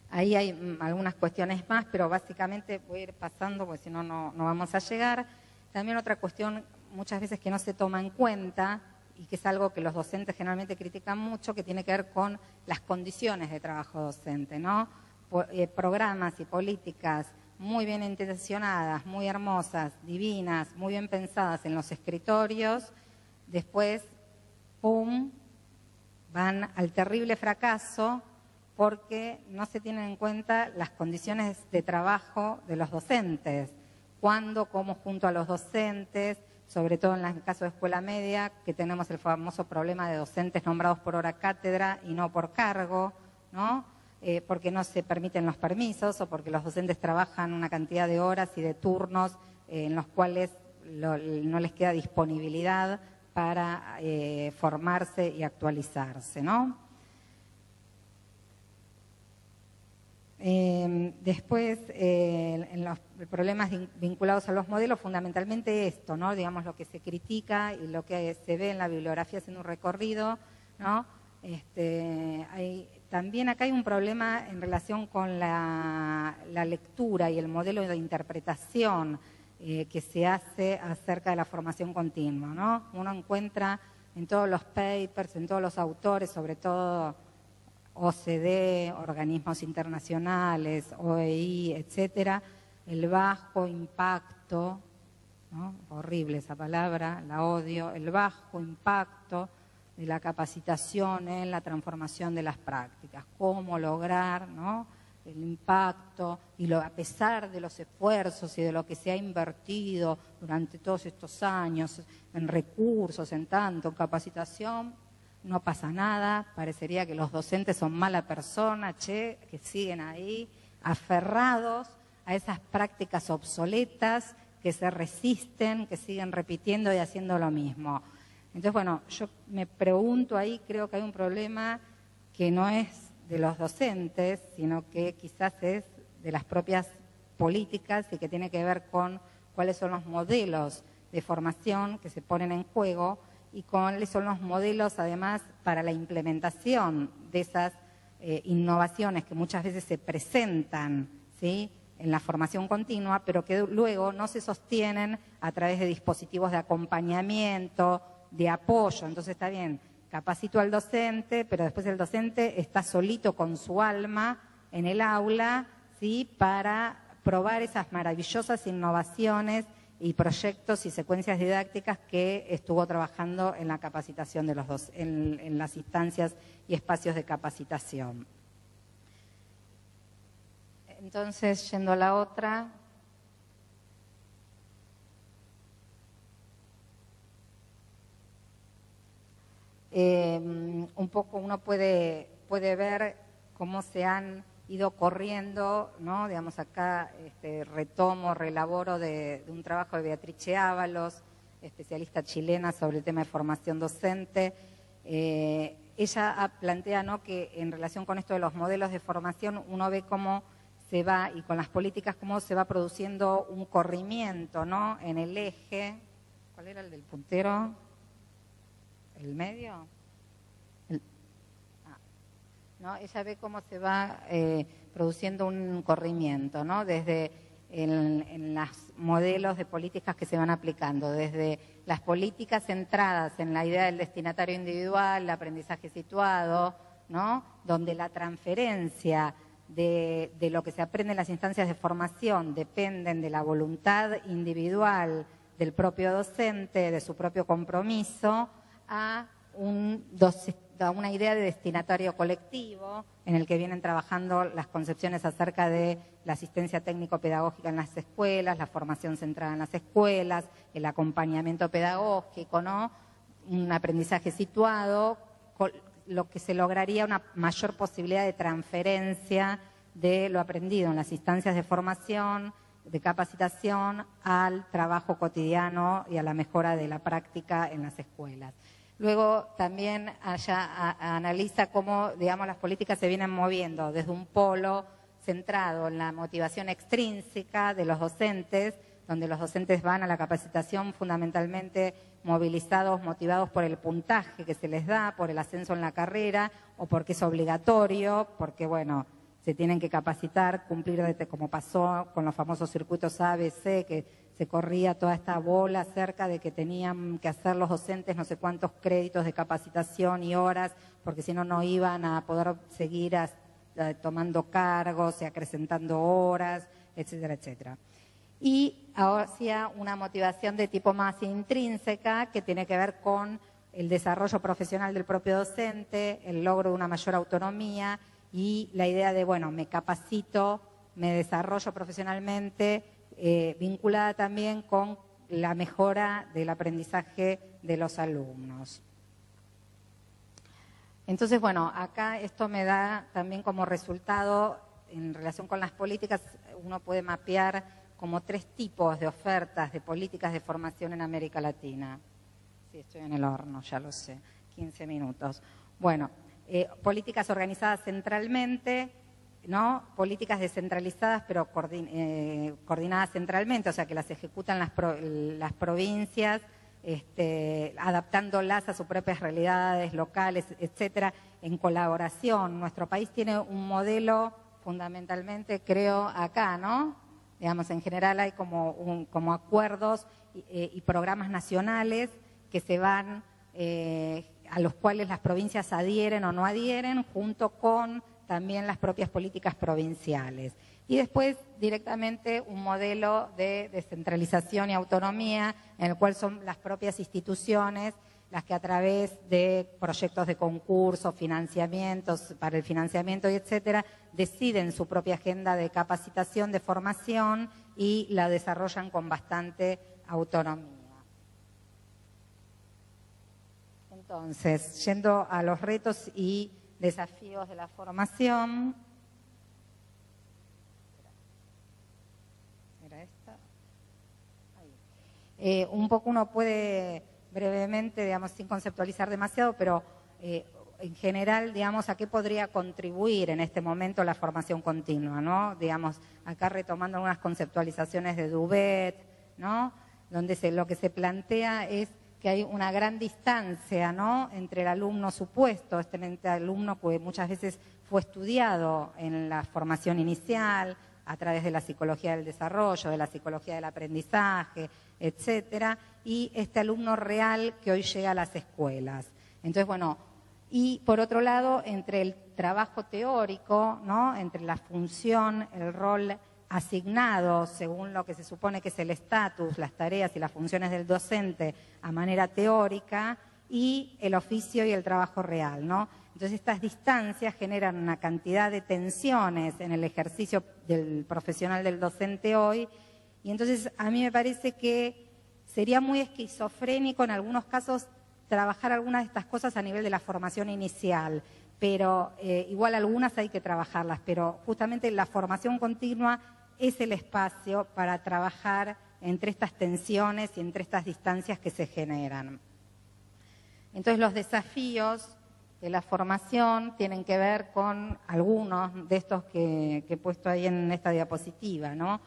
ahí hay algunas cuestiones más, pero básicamente voy a ir pasando porque si no, no vamos a llegar. También otra cuestión muchas veces que no se toma en cuenta y que es algo que los docentes generalmente critican mucho, que tiene que ver con las condiciones de trabajo docente, ¿no? Programas y políticas muy bien intencionadas, muy hermosas, divinas, muy bien pensadas en los escritorios, después, ¡pum!, van al terrible fracaso porque no se tienen en cuenta las condiciones de trabajo de los docentes. Cuándo, cómo junto a los docentes, sobre todo en el caso de escuela media, que tenemos el famoso problema de docentes nombrados por hora cátedra y no por cargo, ¿no?, porque no se permiten los permisos o porque los docentes trabajan una cantidad de horas y de turnos en los cuales no les queda disponibilidad para formarse y actualizarse, ¿no? Después, en los problemas vinculados a los modelos, fundamentalmente esto, ¿no?, digamos, lo que se critica y lo que se ve en la bibliografía haciendo un recorrido, ¿no? También acá hay un problema en relación con la lectura y el modelo de interpretación que se hace acerca de la formación continua, ¿no? Uno encuentra en todos los papers, en todos los autores, sobre todo OCDE, organismos internacionales, OEI, etcétera, el bajo impacto, ¿no?, horrible esa palabra, la odio, el bajo impacto de la capacitación en la transformación de las prácticas, cómo lograr, ¿no?, el impacto y a pesar de los esfuerzos y de lo que se ha invertido durante todos estos años en recursos, en capacitación, no pasa nada, parecería que los docentes son mala persona, que siguen ahí aferrados a esas prácticas obsoletas, que se resisten, que siguen repitiendo y haciendo lo mismo. Entonces, bueno, yo me pregunto ahí, creo que hay un problema que no es de los docentes, sino que quizás es de las propias políticas y que tiene que ver con cuáles son los modelos de formación que se ponen en juego y cuáles son los modelos, además, para la implementación de esas innovaciones que muchas veces se presentan, ¿sí?, en la formación continua, pero que luego no se sostienen a través de dispositivos de acompañamiento, de apoyo. Entonces está bien, capacito al docente, pero después el docente está solito con su alma en el aula, ¿sí?, para probar esas maravillosas innovaciones y proyectos y secuencias didácticas que estuvo trabajando en la capacitación de los en las instancias y espacios de capacitación. Entonces, yendo a la otra. un poco uno puede ver cómo se han ido corriendo, ¿no? Digamos, acá relaboro de un trabajo de Beatrice Ábalos, especialista chilena sobre el tema de formación docente. Ella plantea, ¿no?, que en relación con esto de los modelos de formación, uno ve cómo se va, y con las políticas, cómo se va produciendo un corrimiento, ¿no?, en el eje. ¿Cuál era el del puntero? ¿El medio? ¿No? Ella ve cómo se va produciendo un corrimiento, ¿no?, desde en los modelos de políticas que se van aplicando, desde las políticas centradas en la idea del destinatario individual, el aprendizaje situado, ¿no?, donde la transferencia de lo que se aprende en las instancias de formación dependen de la voluntad individual del propio docente, de su propio compromiso, a una idea de destinatario colectivo, en el que vienen trabajando las concepciones acerca de la asistencia técnico-pedagógica en las escuelas, la formación centrada en las escuelas, el acompañamiento pedagógico, ¿no?, un aprendizaje situado, lo que se lograría una mayor posibilidad de transferencia de lo aprendido en las instancias de formación, de capacitación, al trabajo cotidiano y a la mejora de la práctica en las escuelas. Luego también analiza cómo, digamos, las políticas se vienen moviendo desde un polo centrado en la motivación extrínseca de los docentes, donde los docentes van a la capacitación fundamentalmente movilizados, motivados por el puntaje que se les da, por el ascenso en la carrera, o porque es obligatorio, porque, bueno, se tienen que capacitar, cumplir, como pasó con los famosos circuitos A, B, C, que se corría toda esta bola acerca de que tenían que hacer los docentes no sé cuántos créditos de capacitación y horas, porque si no, no iban a poder seguir tomando cargos y acrecentando horas, etcétera, etcétera. Y hacia una motivación de tipo más intrínseca, que tiene que ver con el desarrollo profesional del propio docente, el logro de una mayor autonomía y la idea de, bueno, me capacito, me desarrollo profesionalmente, vinculada también con la mejora del aprendizaje de los alumnos. Entonces, bueno, acá esto me da también como resultado, en relación con las políticas, uno puede mapear como 3 tipos de ofertas de políticas de formación en América Latina. Sí, estoy en el horno, ya lo sé, 15 minutos. Bueno, políticas organizadas centralmente, ¿no?, políticas descentralizadas pero coordinadas centralmente, o sea, que las ejecutan las provincias, adaptándolas a sus propias realidades locales, etcétera, en colaboración. Nuestro país tiene un modelo fundamentalmente, creo, acá, ¿no? Digamos, en general hay como acuerdos y programas nacionales que se van, a los cuales las provincias adhieren o no adhieren, junto con también las propias políticas provinciales. Y después directamente un modelo de descentralización y autonomía, en el cual son las propias instituciones las que a través de proyectos de concurso, financiamientos, para el financiamiento y etcétera, deciden su propia agenda de capacitación, de formación y la desarrollan con bastante autonomía. Entonces, yendo a los retos y desafíos de la formación. ¿Era esta? Ahí. Un poco uno puede brevemente, digamos, sin conceptualizar demasiado, pero en general, digamos, ¿a qué podría contribuir en este momento la formación continua, ¿no? Digamos, acá retomando algunas conceptualizaciones de Dubet, ¿no?, donde lo que se plantea es que hay una gran distancia, ¿no?, entre el alumno supuesto, este alumno que muchas veces fue estudiado en la formación inicial, a través de la psicología del desarrollo, de la psicología del aprendizaje, etcétera, y este alumno real que hoy llega a las escuelas. Entonces, bueno, y por otro lado, entre el trabajo teórico, ¿no?, entre la función, el rol asignado según lo que se supone que es el estatus, las tareas y las funciones del docente a manera teórica, y el oficio y el trabajo real, ¿no? Entonces estas distancias generan una cantidad de tensiones en el ejercicio del profesional del docente hoy, y entonces a mí me parece que sería muy esquizofrénico en algunos casos trabajar algunas de estas cosas a nivel de la formación inicial, pero igual algunas hay que trabajarlas, pero justamente la formación continua es el espacio para trabajar entre estas tensiones y entre estas distancias que se generan. Entonces los desafíos de la formación tienen que ver con algunos de estos que he puesto ahí en esta diapositiva, ¿no?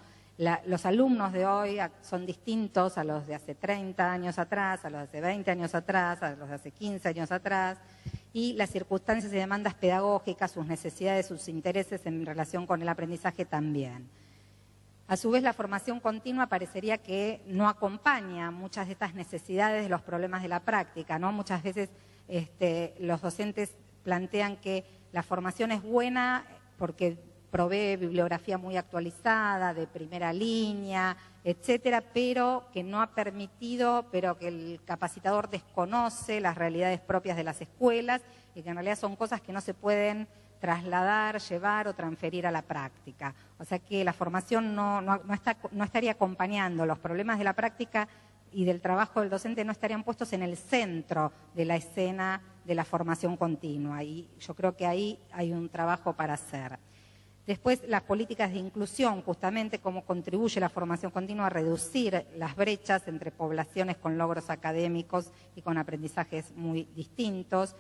Los alumnos de hoy son distintos a los de hace 30 años atrás, a los de hace 20 años atrás, a los de hace 15 años atrás, y las circunstancias y demandas pedagógicas, sus necesidades, sus intereses en relación con el aprendizaje también. A su vez, la formación continua parecería que no acompaña muchas de estas necesidades de los problemas de la práctica, ¿no? Muchas veces los docentes plantean que la formación es buena porque provee bibliografía muy actualizada, de primera línea, etcétera, pero que no ha permitido, pero que el capacitador desconoce las realidades propias de las escuelas y que en realidad son cosas que no se pueden trasladar, llevar o transferir a la práctica. O sea que la formación no estaría acompañando los problemas de la práctica y del trabajo del docente, no estarían puestos en el centro de la escena de la formación continua. Y yo creo que ahí hay un trabajo para hacer. Después, las políticas de inclusión, justamente cómo contribuye la formación continua a reducir las brechas entre poblaciones con logros académicos y con aprendizajes muy distintos.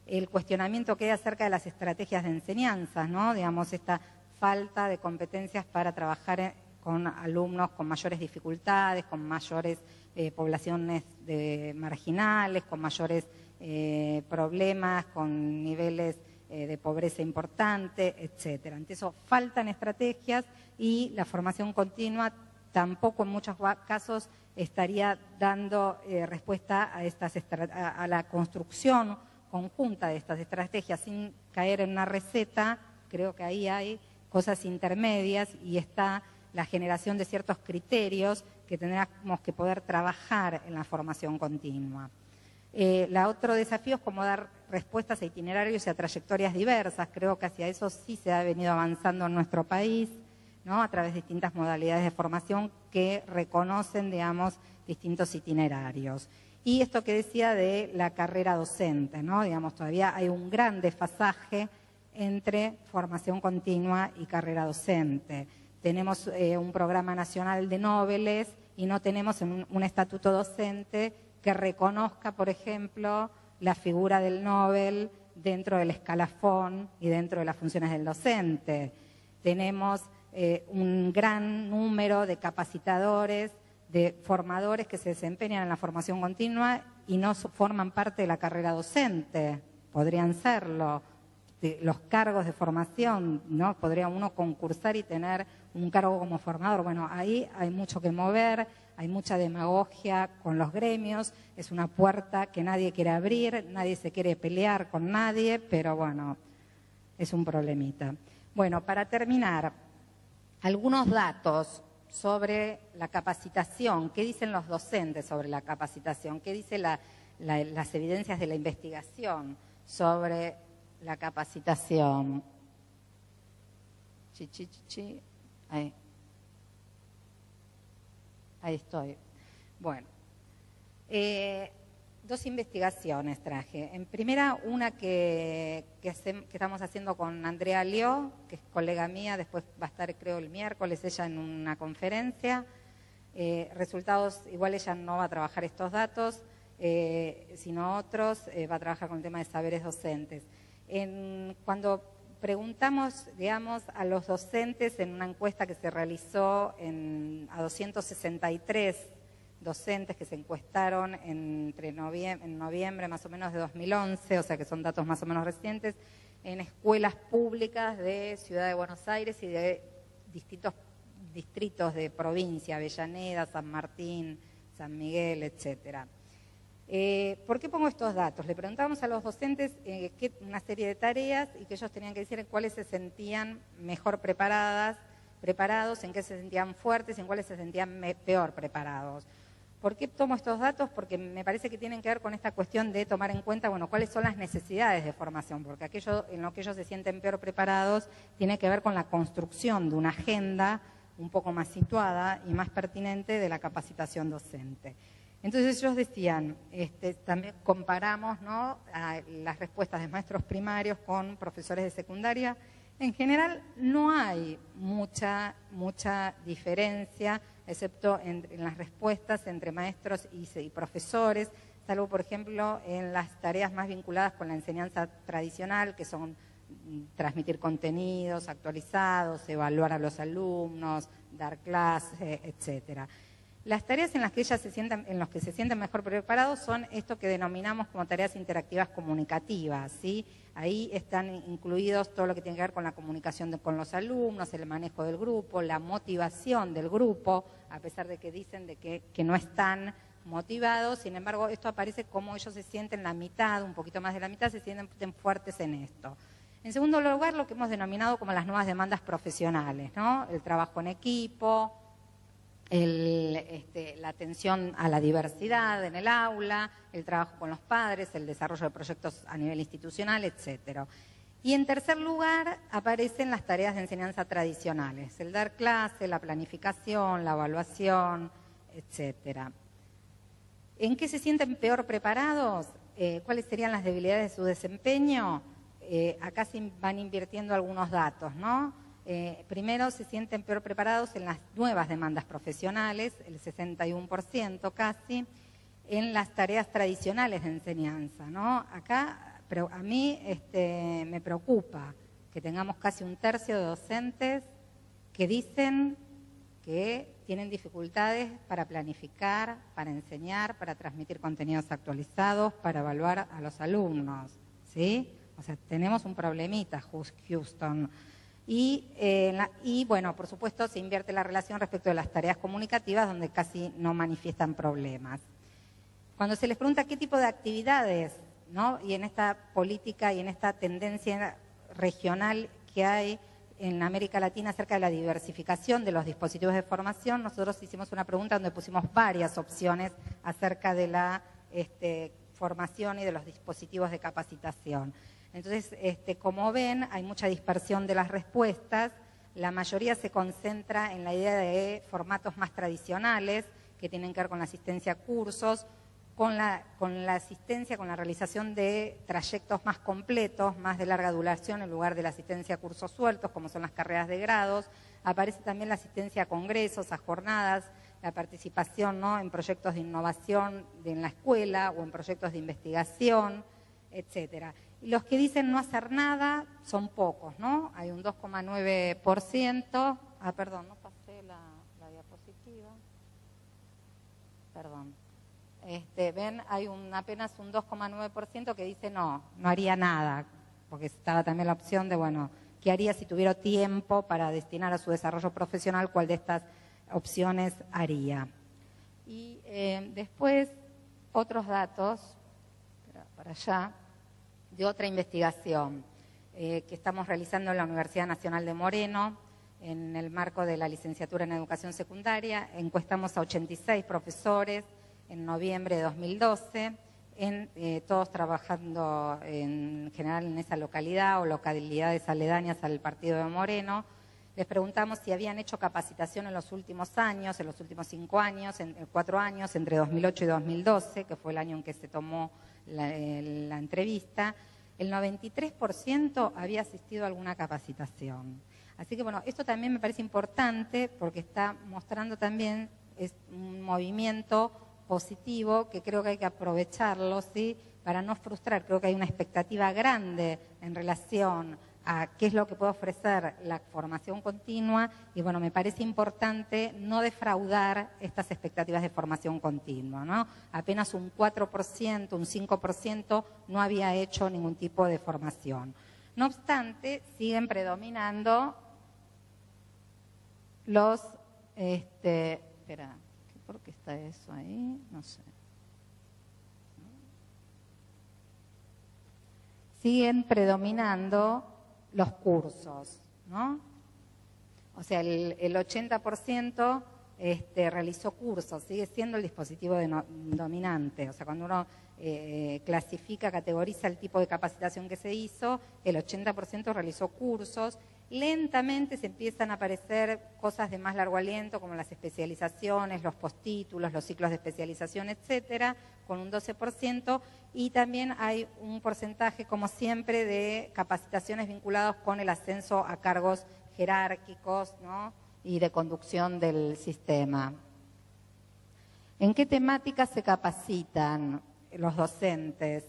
El cuestionamiento que hay acerca de las estrategias de enseñanza, ¿no? Digamos, esta falta de competencias para trabajar con alumnos con mayores dificultades, con mayores poblaciones marginales, con mayores problemas, con niveles de pobreza importante, etcétera. Entonces, eso, faltan estrategias y la formación continua tampoco en muchos casos estaría dando respuesta a la construcción conjunta de estas estrategias sin caer en una receta. Creo que ahí hay cosas intermedias y está la generación de ciertos criterios que tendríamos que poder trabajar en la formación continua. Otro desafío es cómo dar respuestas a itinerarios y a trayectorias diversas. Creo que hacia eso sí se ha venido avanzando en nuestro país, ¿no? A través de distintas modalidades de formación que reconocen, digamos, distintos itinerarios. Y esto que decía de la carrera docente, ¿no? Digamos, todavía hay un gran desfasaje entre formación continua y carrera docente. Tenemos un programa nacional de Nobeles y no tenemos un estatuto docente que reconozca, por ejemplo, la figura del Nobel dentro del escalafón y dentro de las funciones del docente. Tenemos un gran número de capacitadores, de formadores que se desempeñan en la formación continua y no forman parte de la carrera docente. Podrían serlo. Los cargos de formación, ¿no? Podría uno concursar y tener un cargo como formador. Bueno, ahí hay mucho que mover, hay mucha demagogia con los gremios, es una puerta que nadie quiere abrir, nadie se quiere pelear con nadie, pero bueno, es un problemita. Bueno, para terminar, algunos datos sobre la capacitación. ¿Qué dicen los docentes sobre la capacitación? ¿Qué dicen las evidencias de la investigación sobre la capacitación? Ahí estoy. Bueno, dos investigaciones traje. En primera, una que estamos haciendo con Andrea Lió, que es colega mía, después va a estar, creo, el miércoles, ella en una conferencia. Resultados, igual ella no va a trabajar estos datos, sino otros, va a trabajar con el tema de saberes docentes. Cuando preguntamos, digamos, a los docentes en una encuesta que se realizó a 263 docentes que se encuestaron en noviembre más o menos de 2011, o sea que son datos más o menos recientes, en escuelas públicas de Ciudad de Buenos Aires y de distintos distritos de provincia, Avellaneda, San Martín, San Miguel, etcétera. ¿Por qué pongo estos datos? Le preguntábamos a los docentes una serie de tareas y que ellos tenían que decir en cuáles se sentían mejor preparados, en qué se sentían fuertes y en cuáles se sentían peor preparados. ¿Por qué tomo estos datos? Porque me parece que tienen que ver con esta cuestión de tomar en cuenta, bueno, cuáles son las necesidades de formación, porque aquello en lo que ellos se sienten peor preparados tiene que ver con la construcción de una agenda un poco más situada y más pertinente de la capacitación docente. Entonces ellos decían, también comparamos, ¿no?, a las respuestas de maestros primarios con profesores de secundaria. En general no hay mucha diferencia, excepto en las respuestas entre maestros y profesores, salvo, por ejemplo, en las tareas más vinculadas con la enseñanza tradicional, que son transmitir contenidos actualizados, evaluar a los alumnos, dar clases, etcétera. Las tareas en las que en los que se sienten mejor preparados son esto que denominamos como tareas interactivas comunicativas, ¿sí? Ahí están incluidos todo lo que tiene que ver con la comunicación con los alumnos, el manejo del grupo, la motivación del grupo, a pesar de que dicen de que no están motivados. Sin embargo, esto aparece como ellos se sienten la mitad, un poquito más de la mitad, se sienten fuertes en esto. En segundo lugar, lo que hemos denominado como las nuevas demandas profesionales, ¿no? El trabajo en equipo, la atención a la diversidad en el aula, el trabajo con los padres, el desarrollo de proyectos a nivel institucional, etcétera. Y en tercer lugar aparecen las tareas de enseñanza tradicionales, el dar clase, la planificación, la evaluación, etcétera. ¿En qué se sienten peor preparados? ¿Cuáles serían las debilidades de su desempeño? Acá se van invirtiendo algunos datos, ¿no? Primero se sienten peor preparados en las nuevas demandas profesionales, el 61% casi, en las tareas tradicionales de enseñanza, ¿no? Acá, pero a mí me preocupa que tengamos casi un tercio de docentes que dicen que tienen dificultades para planificar, para enseñar, para transmitir contenidos actualizados, para evaluar a los alumnos, ¿sí? O sea, tenemos un problemita, Houston. Y bueno, por supuesto, se invierte la relación respecto de las tareas comunicativas, donde casi no manifiestan problemas. Cuando se les pregunta qué tipo de actividades, ¿no?, y en esta política y en esta tendencia regional que hay en América Latina acerca de la diversificación de los dispositivos de formación, nosotros hicimos una pregunta donde pusimos varias opciones acerca de la formación y de los dispositivos de capacitación. Entonces, como ven, hay mucha dispersión de las respuestas. La mayoría se concentra en la idea de formatos más tradicionales, que tienen que ver con la asistencia a cursos, con la asistencia, con la realización de trayectos más completos, más de larga duración, en lugar de la asistencia a cursos sueltos, como son las carreras de grados. Aparece también la asistencia a congresos, a jornadas, la participación, ¿no?, en proyectos de innovación en la escuela o en proyectos de investigación, etcétera. Y los que dicen no hacer nada son pocos, ¿no? Hay un 2,9%. Perdón, no pasé la diapositiva. Perdón. Ven, hay apenas un 2,9% que dice no haría nada, porque estaba también la opción de, bueno, ¿qué haría si tuviera tiempo para destinar a su desarrollo profesional? ¿Cuál de estas opciones haría? Y después, otros datos, para allá, de otra investigación que estamos realizando en la Universidad Nacional de Moreno, en el marco de la licenciatura en Educación Secundaria. Encuestamos a 86 profesores en noviembre de 2012, todos trabajando en general en esa localidad o localidades aledañas al partido de Moreno. Les preguntamos si habían hecho capacitación en los últimos años, en los últimos 4 años, entre 2008 y 2012, que fue el año en que se tomó la entrevista. El 93% había asistido a alguna capacitación. Así que bueno, esto también me parece importante porque está mostrando también un movimiento positivo que creo que hay que aprovecharlo, ¿sí?, para no frustrar. Creo que hay una expectativa grande en relación a qué es lo que puede ofrecer la formación continua y bueno, me parece importante no defraudar estas expectativas de formación continua, ¿no? Apenas un 4%, un 5% no había hecho ningún tipo de formación. No obstante, siguen predominando los... espera, ¿por qué está eso ahí? No sé. Siguen predominando los cursos, ¿no? O sea, el 80% realizó cursos, sigue siendo el dispositivo dominante. O sea, cuando uno clasifica, categoriza el tipo de capacitación que se hizo, el 80% realizó cursos. Lentamente se empiezan a aparecer cosas de más largo aliento, como las especializaciones, los postítulos, los ciclos de especialización, etcétera, con un 12%, y también hay un porcentaje, como siempre, de capacitaciones vinculadas con el ascenso a cargos jerárquicos, ¿no?, y de conducción del sistema. ¿En qué temáticas se capacitan los docentes?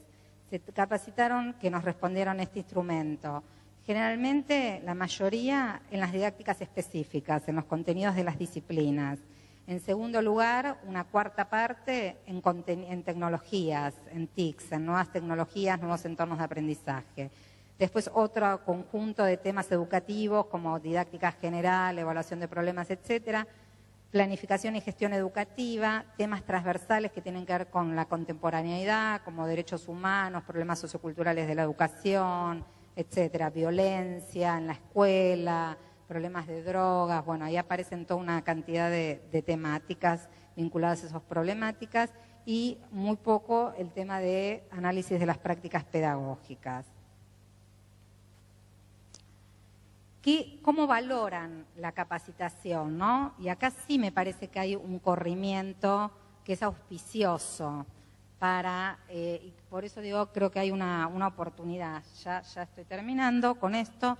Se capacitaron, que nos respondieron este instrumento. Generalmente, la mayoría en las didácticas específicas, en los contenidos de las disciplinas. En segundo lugar, una cuarta parte en tecnologías, en TICs, en nuevas tecnologías, nuevos entornos de aprendizaje. Después otro conjunto de temas educativos como didáctica general, evaluación de problemas, etcétera. Planificación y gestión educativa, temas transversales que tienen que ver con la contemporaneidad, como derechos humanos, problemas socioculturales de la educación, etcétera, violencia en la escuela, problemas de drogas, bueno, ahí aparecen toda una cantidad de temáticas vinculadas a esas problemáticas y muy poco el tema de análisis de las prácticas pedagógicas. ¿Cómo valoran la capacitación, no? Y acá sí me parece que hay un corrimiento que es auspicioso para, y por eso digo, creo que hay una oportunidad. Ya estoy terminando con esto.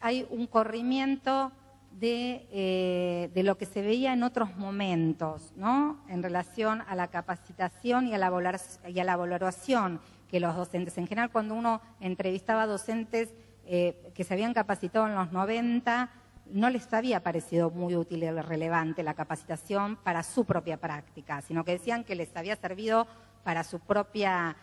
Hay un corrimiento de lo que se veía en otros momentos, ¿no?, en relación a la capacitación y a la valoración que los docentes. En general, cuando uno entrevistaba a docentes que se habían capacitado en los 90, no les había parecido muy útil y relevante la capacitación para su propia práctica, sino que decían que les había servido para su propia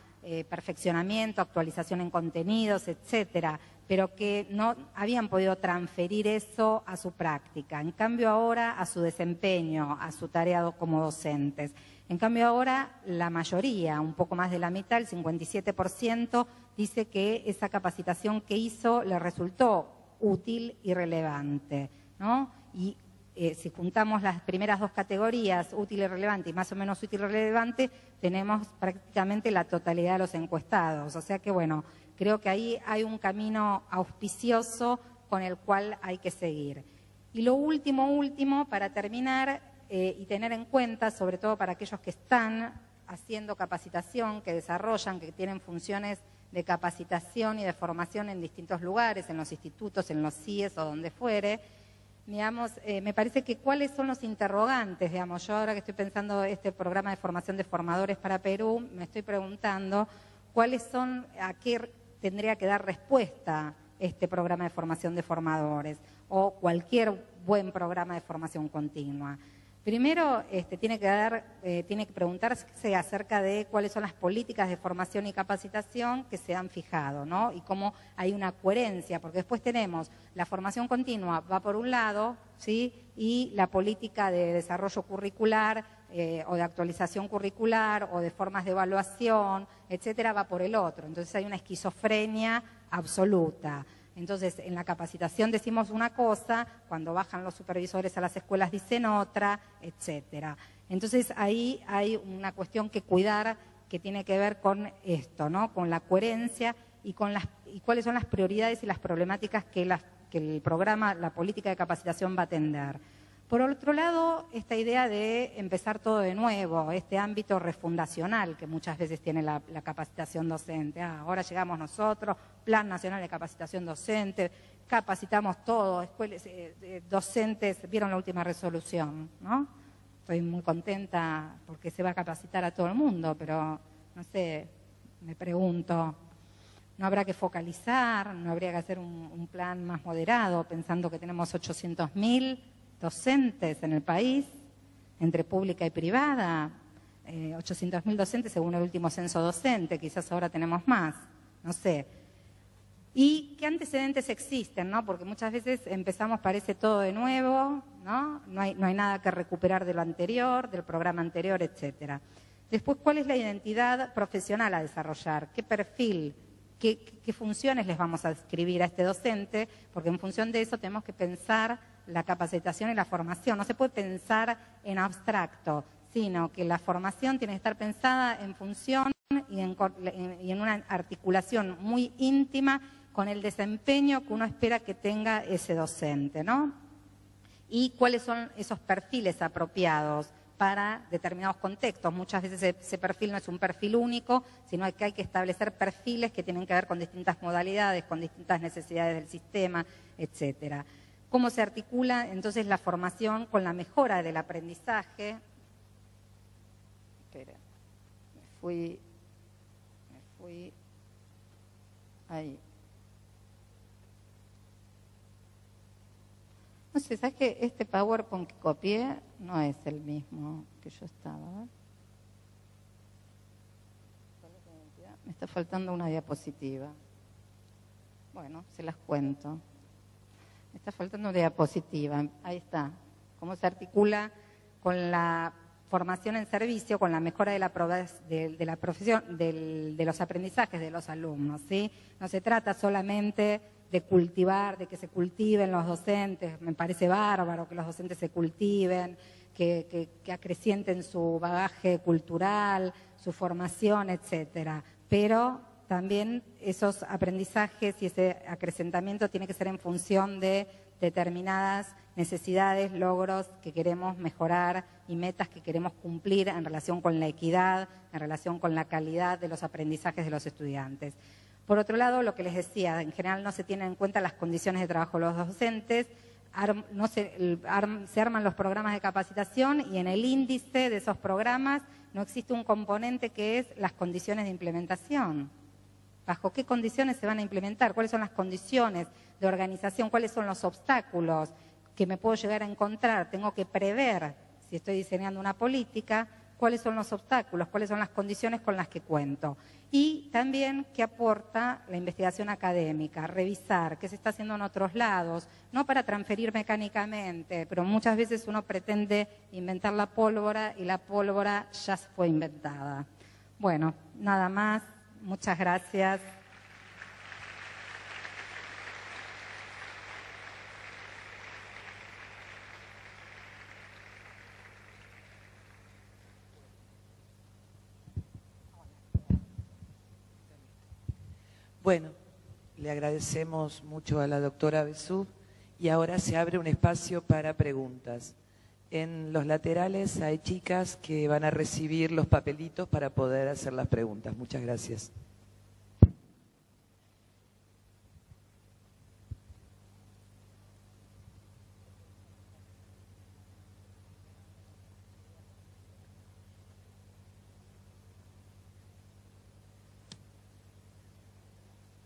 perfeccionamiento, actualización en contenidos, etcétera, pero que no habían podido transferir eso a su práctica. En cambio ahora a su desempeño, a su tarea como docentes. En cambio ahora la mayoría, un poco más de la mitad, el 57%, dice que esa capacitación que hizo le resultó útil y relevante, ¿no? Y si juntamos las primeras dos categorías, útil y relevante y más o menos útil y relevante, tenemos prácticamente la totalidad de los encuestados. O sea que, bueno, creo que ahí hay un camino auspicioso con el cual hay que seguir. Y lo último, para terminar, y tener en cuenta, sobre todo para aquellos que están haciendo capacitación, que desarrollan, que tienen funciones de capacitación y de formación en distintos lugares, en los institutos, en los CIES o donde fuere, digamos, me parece que cuáles son los interrogantes, digamos, yo ahora que estoy pensando este programa de formación de formadores para Perú, me estoy preguntando cuáles son, a qué tendría que dar respuesta este programa de formación de formadores o cualquier buen programa de formación continua. Primero, tiene que preguntarse acerca de cuáles son las políticas de formación y capacitación que se han fijado, ¿no? Y cómo hay una coherencia, porque después tenemos la formación continua, va por un lado, ¿sí?, y la política de desarrollo curricular o de actualización curricular o de formas de evaluación, etcétera, va por el otro. Entonces hay una esquizofrenia absoluta. Entonces, en la capacitación decimos una cosa, cuando bajan los supervisores a las escuelas dicen otra, etcétera. Entonces, ahí hay una cuestión que cuidar que tiene que ver con esto, ¿no?, con la coherencia y cuáles son las prioridades y las problemáticas que el programa, la política de capacitación va a atender. Por otro lado, esta idea de empezar todo de nuevo, este ámbito refundacional que muchas veces tiene la capacitación docente. Ahora llegamos nosotros, Plan Nacional de Capacitación Docente, capacitamos todos, docentes, vieron la última resolución, ¿no? Estoy muy contenta porque se va a capacitar a todo el mundo, pero no sé, me pregunto, ¿no habrá que focalizar? ¿No habría que hacer un plan más moderado, pensando que tenemos 800.000 docentes en el país, entre pública y privada, 800.000 docentes según el último censo docente, quizás ahora tenemos más, no sé. ¿Y qué antecedentes existen, no? Porque muchas veces empezamos, parece todo de nuevo, ¿no? No hay nada que recuperar de lo anterior, del programa anterior, etcétera. Después, ¿cuál es la identidad profesional a desarrollar? ¿Qué perfil? ¿Qué funciones les vamos a describir a este docente? Porque en función de eso tenemos que pensar la capacitación y la formación. No se puede pensar en abstracto, sino que la formación tiene que estar pensada en función y en una articulación muy íntima con el desempeño que uno espera que tenga ese docente, ¿no? Y cuáles son esos perfiles apropiados para determinados contextos. Muchas veces ese perfil no es un perfil único, sino que hay que establecer perfiles que tienen que ver con distintas modalidades, con distintas necesidades del sistema, etcétera. ¿Cómo se articula entonces la formación con la mejora del aprendizaje? Espera, me fui ahí. No sé, ¿sabes qué? Este PowerPoint que copié no es el mismo que yo estaba. Me está faltando una diapositiva. Bueno, se las cuento. Me está faltando una diapositiva. Ahí está. ¿Cómo se articula con la formación en servicio, con la mejora de la profesión, de los aprendizajes de los alumnos, ¿sí? No se trata solamente de cultivar, de que se cultiven los docentes, me parece bárbaro que los docentes se cultiven, que acrecienten su bagaje cultural, su formación, etcétera. Pero también esos aprendizajes y ese acrecentamiento tiene que ser en función de determinadas necesidades, logros que queremos mejorar y metas que queremos cumplir en relación con la equidad, en relación con la calidad de los aprendizajes de los estudiantes. Por otro lado, lo que les decía, en general no se tienen en cuenta las condiciones de trabajo de los docentes, se arman los programas de capacitación y en el índice de esos programas no existe un componente que es las condiciones de implementación. ¿Bajo qué condiciones se van a implementar? ¿Cuáles son las condiciones de organización? ¿Cuáles son los obstáculos que me puedo llegar a encontrar? Tengo que prever, si estoy diseñando una política, cuáles son los obstáculos, cuáles son las condiciones con las que cuento. Y también qué aporta la investigación académica, revisar qué se está haciendo en otros lados, no para transferir mecánicamente, pero muchas veces uno pretende inventar la pólvora y la pólvora ya fue inventada. Bueno, nada más, muchas gracias. Bueno, le agradecemos mucho a la doctora Besud y ahora se abre un espacio para preguntas. En los laterales hay chicas que van a recibir los papelitos para poder hacer las preguntas. Muchas gracias.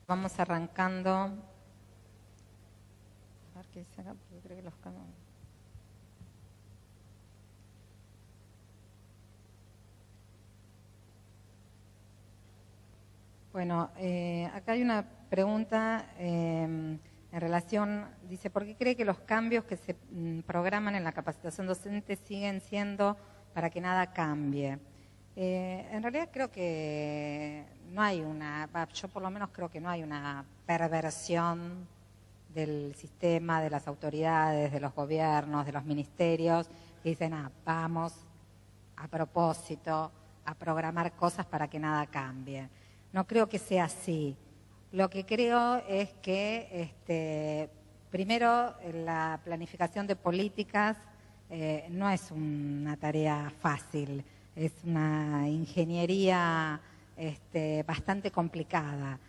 Vamos arrancando. A ver qué dice acá, porque creo que los cambios. Bueno, acá hay una pregunta en relación, dice, ¿por qué cree que los cambios que se programan en la capacitación docente siguen siendo para que nada cambie? En realidad creo que no hay yo por lo menos creo que no hay una perversión del sistema, de las autoridades, de los gobiernos, de los ministerios, que dicen, vamos a propósito a programar cosas para que nada cambie. No creo que sea así. Lo que creo es que, primero, la planificación de políticas no es una tarea fácil. Es una ingeniería bastante complicada.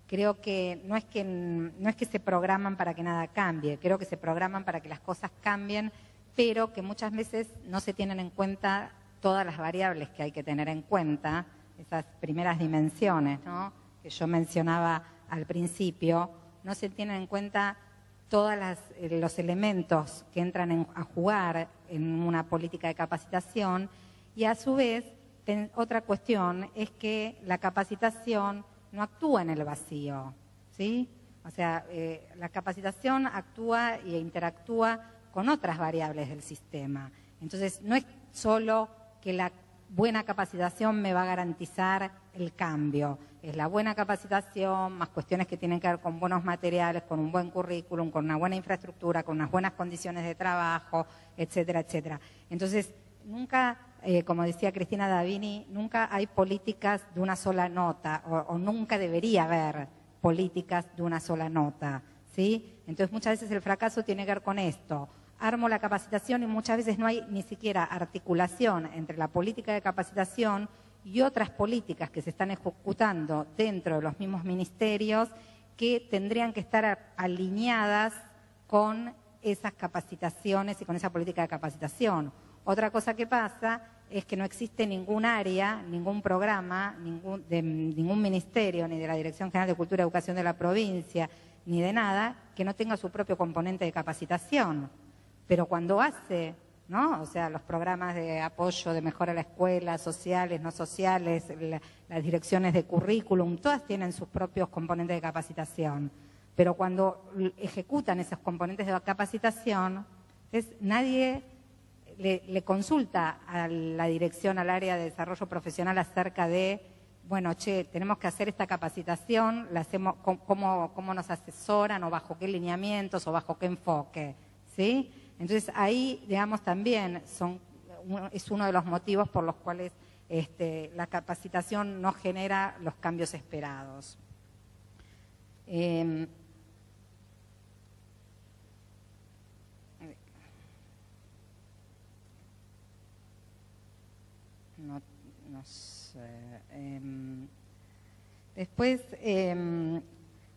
Creo que no es que se programan para que nada cambie, creo que se programan para que las cosas cambien, pero que muchas veces no se tienen en cuenta todas las variables que hay que tener en cuenta, esas primeras dimensiones, ¿no?, que yo mencionaba al principio, no se tienen en cuenta todos los elementos que entran a jugar en una política de capacitación. Y a su vez, otra cuestión es que la capacitación no actúa en el vacío, ¿sí? O sea, la capacitación actúa e interactúa con otras variables del sistema. Entonces, no es solo que la buena capacitación me va a garantizar el cambio. Es la buena capacitación, más cuestiones que tienen que ver con buenos materiales, con un buen currículum, con una buena infraestructura, con unas buenas condiciones de trabajo, etcétera, etcétera. Entonces, nunca, como decía Cristina Davini, nunca hay políticas de una sola nota o nunca debería haber políticas de una sola nota, ¿sí? Entonces muchas veces el fracaso tiene que ver con esto. Armo la capacitación y muchas veces no hay ni siquiera articulación entre la política de capacitación y otras políticas que se están ejecutando dentro de los mismos ministerios que tendrían que estar alineadas con esas capacitaciones y con esa política de capacitación. Otra cosa que pasa es que no existe ningún área, ningún programa, de ningún ministerio, ni de la Dirección General de Cultura y Educación de la provincia, ni de nada, que no tenga su propio componente de capacitación. Pero cuando hace, ¿no? O sea, los programas de apoyo, de mejora a la escuela, sociales, no sociales, las direcciones de currículum, todas tienen sus propios componentes de capacitación. Pero cuando ejecutan esos componentes de capacitación, nadie le consulta a la dirección, al área de desarrollo profesional acerca de, bueno, che, tenemos que hacer esta capacitación, la hacemos, cómo nos asesoran o bajo qué lineamientos o bajo qué enfoque, ¿sí? Entonces ahí, digamos, también es uno de los motivos por los cuales la capacitación no genera los cambios esperados. No sé. Después, en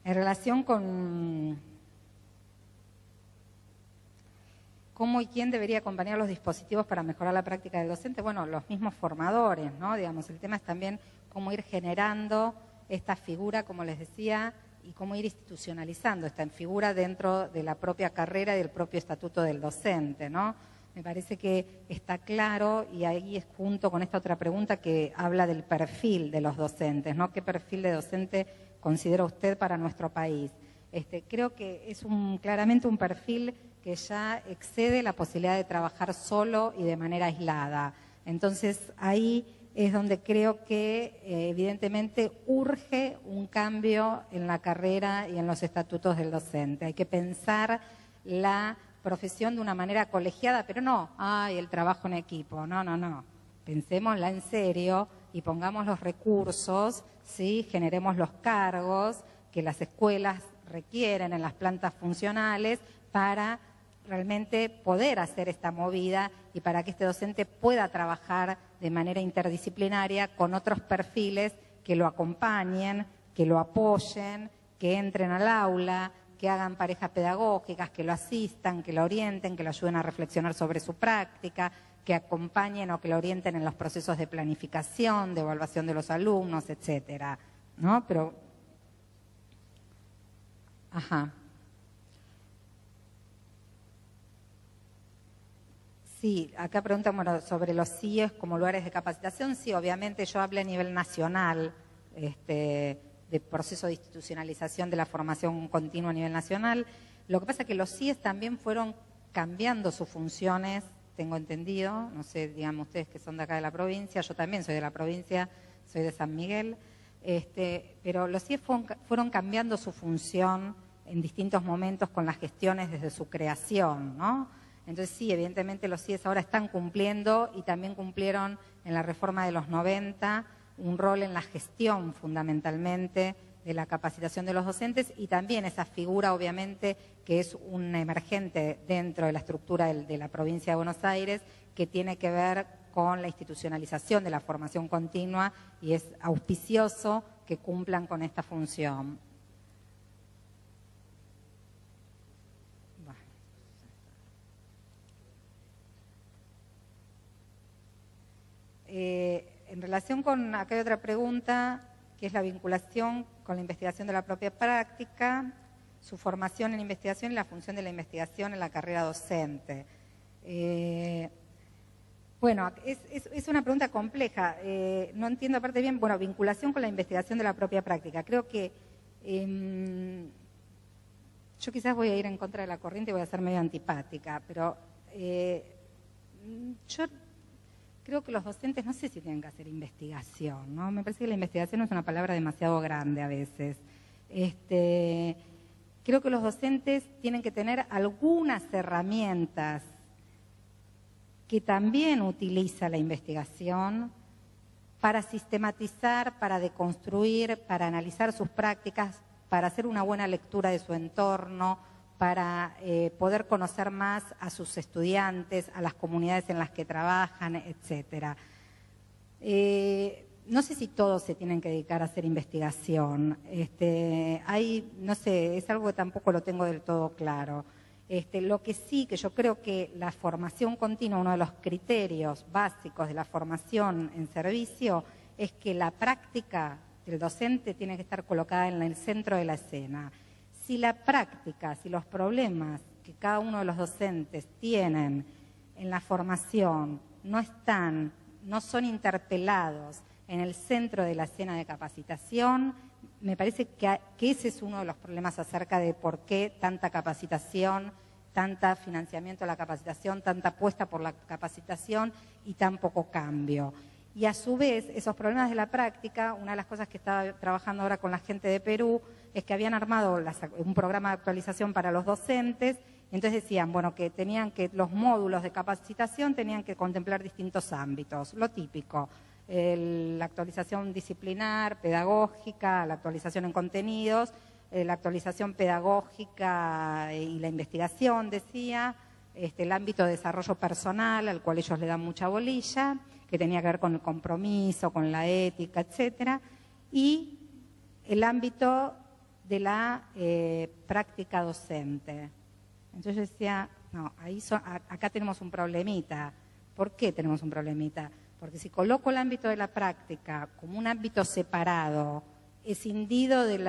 relación con cómo y quién debería acompañar los dispositivos para mejorar la práctica del docente, bueno, los mismos formadores, ¿no? Digamos, el tema es también cómo ir generando esta figura, como les decía, y cómo ir institucionalizando esta figura dentro de la propia carrera y del propio estatuto del docente, ¿no? Me parece que está claro, y ahí es junto con esta otra pregunta que habla del perfil de los docentes, ¿no? ¿Qué perfil de docente considera usted para nuestro país? Creo que es claramente un perfil que ya excede la posibilidad de trabajar solo y de manera aislada. Entonces, ahí es donde creo que evidentemente urge un cambio en la carrera y en los estatutos del docente. Hay que pensar la profesión de una manera colegiada, pero no, el trabajo en equipo, no. Pensémosla en serio y pongamos los recursos, ¿sí? Generemos los cargos que las escuelas requieren en las plantas funcionales para realmente poder hacer esta movida y para que este docente pueda trabajar de manera interdisciplinaria con otros perfiles que lo acompañen, que lo apoyen, que entren al aula, que hagan parejas pedagógicas, que lo asistan, que lo orienten, que lo ayuden a reflexionar sobre su práctica, que acompañen o que lo orienten en los procesos de planificación, de evaluación de los alumnos, etcétera, ¿no? Pero, Sí, acá preguntan sobre los CIEs como lugares de capacitación. Sí, obviamente yo hablé a nivel nacional, de proceso de institucionalización de la formación continua a nivel nacional. Lo que pasa es que los CIEs también fueron cambiando sus funciones, tengo entendido, no sé, digamos ustedes que son de acá de la provincia, yo también soy de la provincia, soy de San Miguel, pero los CIEs fueron cambiando su función en distintos momentos con las gestiones desde su creación, ¿no? Entonces sí, evidentemente los CIEs ahora están cumpliendo y también cumplieron en la reforma de los 90 un rol en la gestión fundamentalmente de la capacitación de los docentes y también esa figura obviamente que es un emergente dentro de la estructura de la provincia de Buenos Aires que tiene que ver con la institucionalización de la formación continua y es auspicioso que cumplan con esta función. En relación con, acá hay otra pregunta, que es la vinculación con la investigación de la propia práctica, su formación en investigación y la función de la investigación en la carrera docente. Bueno, es una pregunta compleja, no entiendo aparte bien, bueno, vinculación con la investigación de la propia práctica. Creo que yo quizás voy a ir en contra de la corriente y voy a ser medio antipática, pero yo creo que los docentes no sé si tienen que hacer investigación, ¿no? Me parece que la investigación es una palabra demasiado grande a veces. Creo que los docentes tienen que tener algunas herramientas que también utiliza la investigación para sistematizar, para deconstruir, para analizar sus prácticas, para hacer una buena lectura de su entorno, para poder conocer más a sus estudiantes, a las comunidades en las que trabajan, etcétera. No sé si todos se tienen que dedicar a hacer investigación. No sé, es algo que tampoco lo tengo del todo claro. Lo que sí, que yo creo que la formación continua, uno de los criterios básicos de la formación en servicio, es que la práctica del docente tiene que estar colocada en el centro de la escena. Si la práctica, si los problemas que cada uno de los docentes tienen en la formación no son interpelados en el centro de la escena de capacitación, me parece que ese es uno de los problemas acerca de por qué tanta capacitación, tanta financiamiento a la capacitación, tanta apuesta por la capacitación y tan poco cambio. Y a su vez, esos problemas de la práctica, una de las cosas que estaba trabajando ahora con la gente de Perú, es que habían armado un programa de actualización para los docentes, y entonces decían, bueno, que los módulos de capacitación tenían que contemplar distintos ámbitos, lo típico, la actualización disciplinar, pedagógica, la actualización en contenidos, la actualización pedagógica y la investigación, decía, el ámbito de desarrollo personal, al cual ellos le dan mucha bolilla, que tenía que ver con el compromiso, con la ética, etcétera, y el ámbito de la práctica docente. Entonces yo decía, no, acá tenemos un problemita. ¿Por qué tenemos un problemita? Porque si coloco el ámbito de la práctica como un ámbito separado, escindido del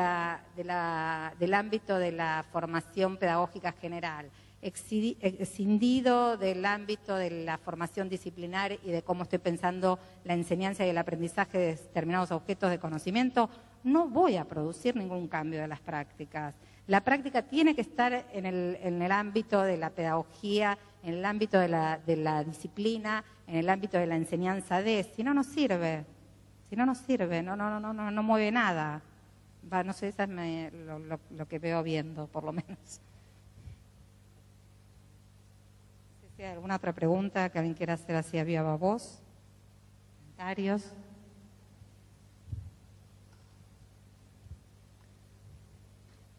ámbito de la formación pedagógica general, escindido del ámbito de la formación disciplinar y de cómo estoy pensando la enseñanza y el aprendizaje de determinados objetos de conocimiento, no voy a producir ningún cambio de las prácticas. La práctica tiene que estar en el ámbito de la pedagogía, en el ámbito de la disciplina, en el ámbito de la enseñanza si no, no sirve. Si no, no sirve, no mueve nada. No sé, eso es lo que veo viendo, por lo menos. Si hay alguna otra pregunta que alguien quiera hacer así a viva voz, comentarios.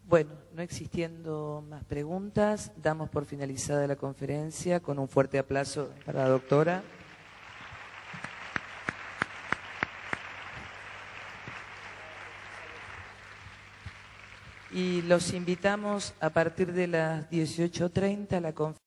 Bueno, no existiendo más preguntas, damos por finalizada la conferencia con un fuerte aplauso para la doctora. Y los invitamos a partir de las 18:30 a la conferencia.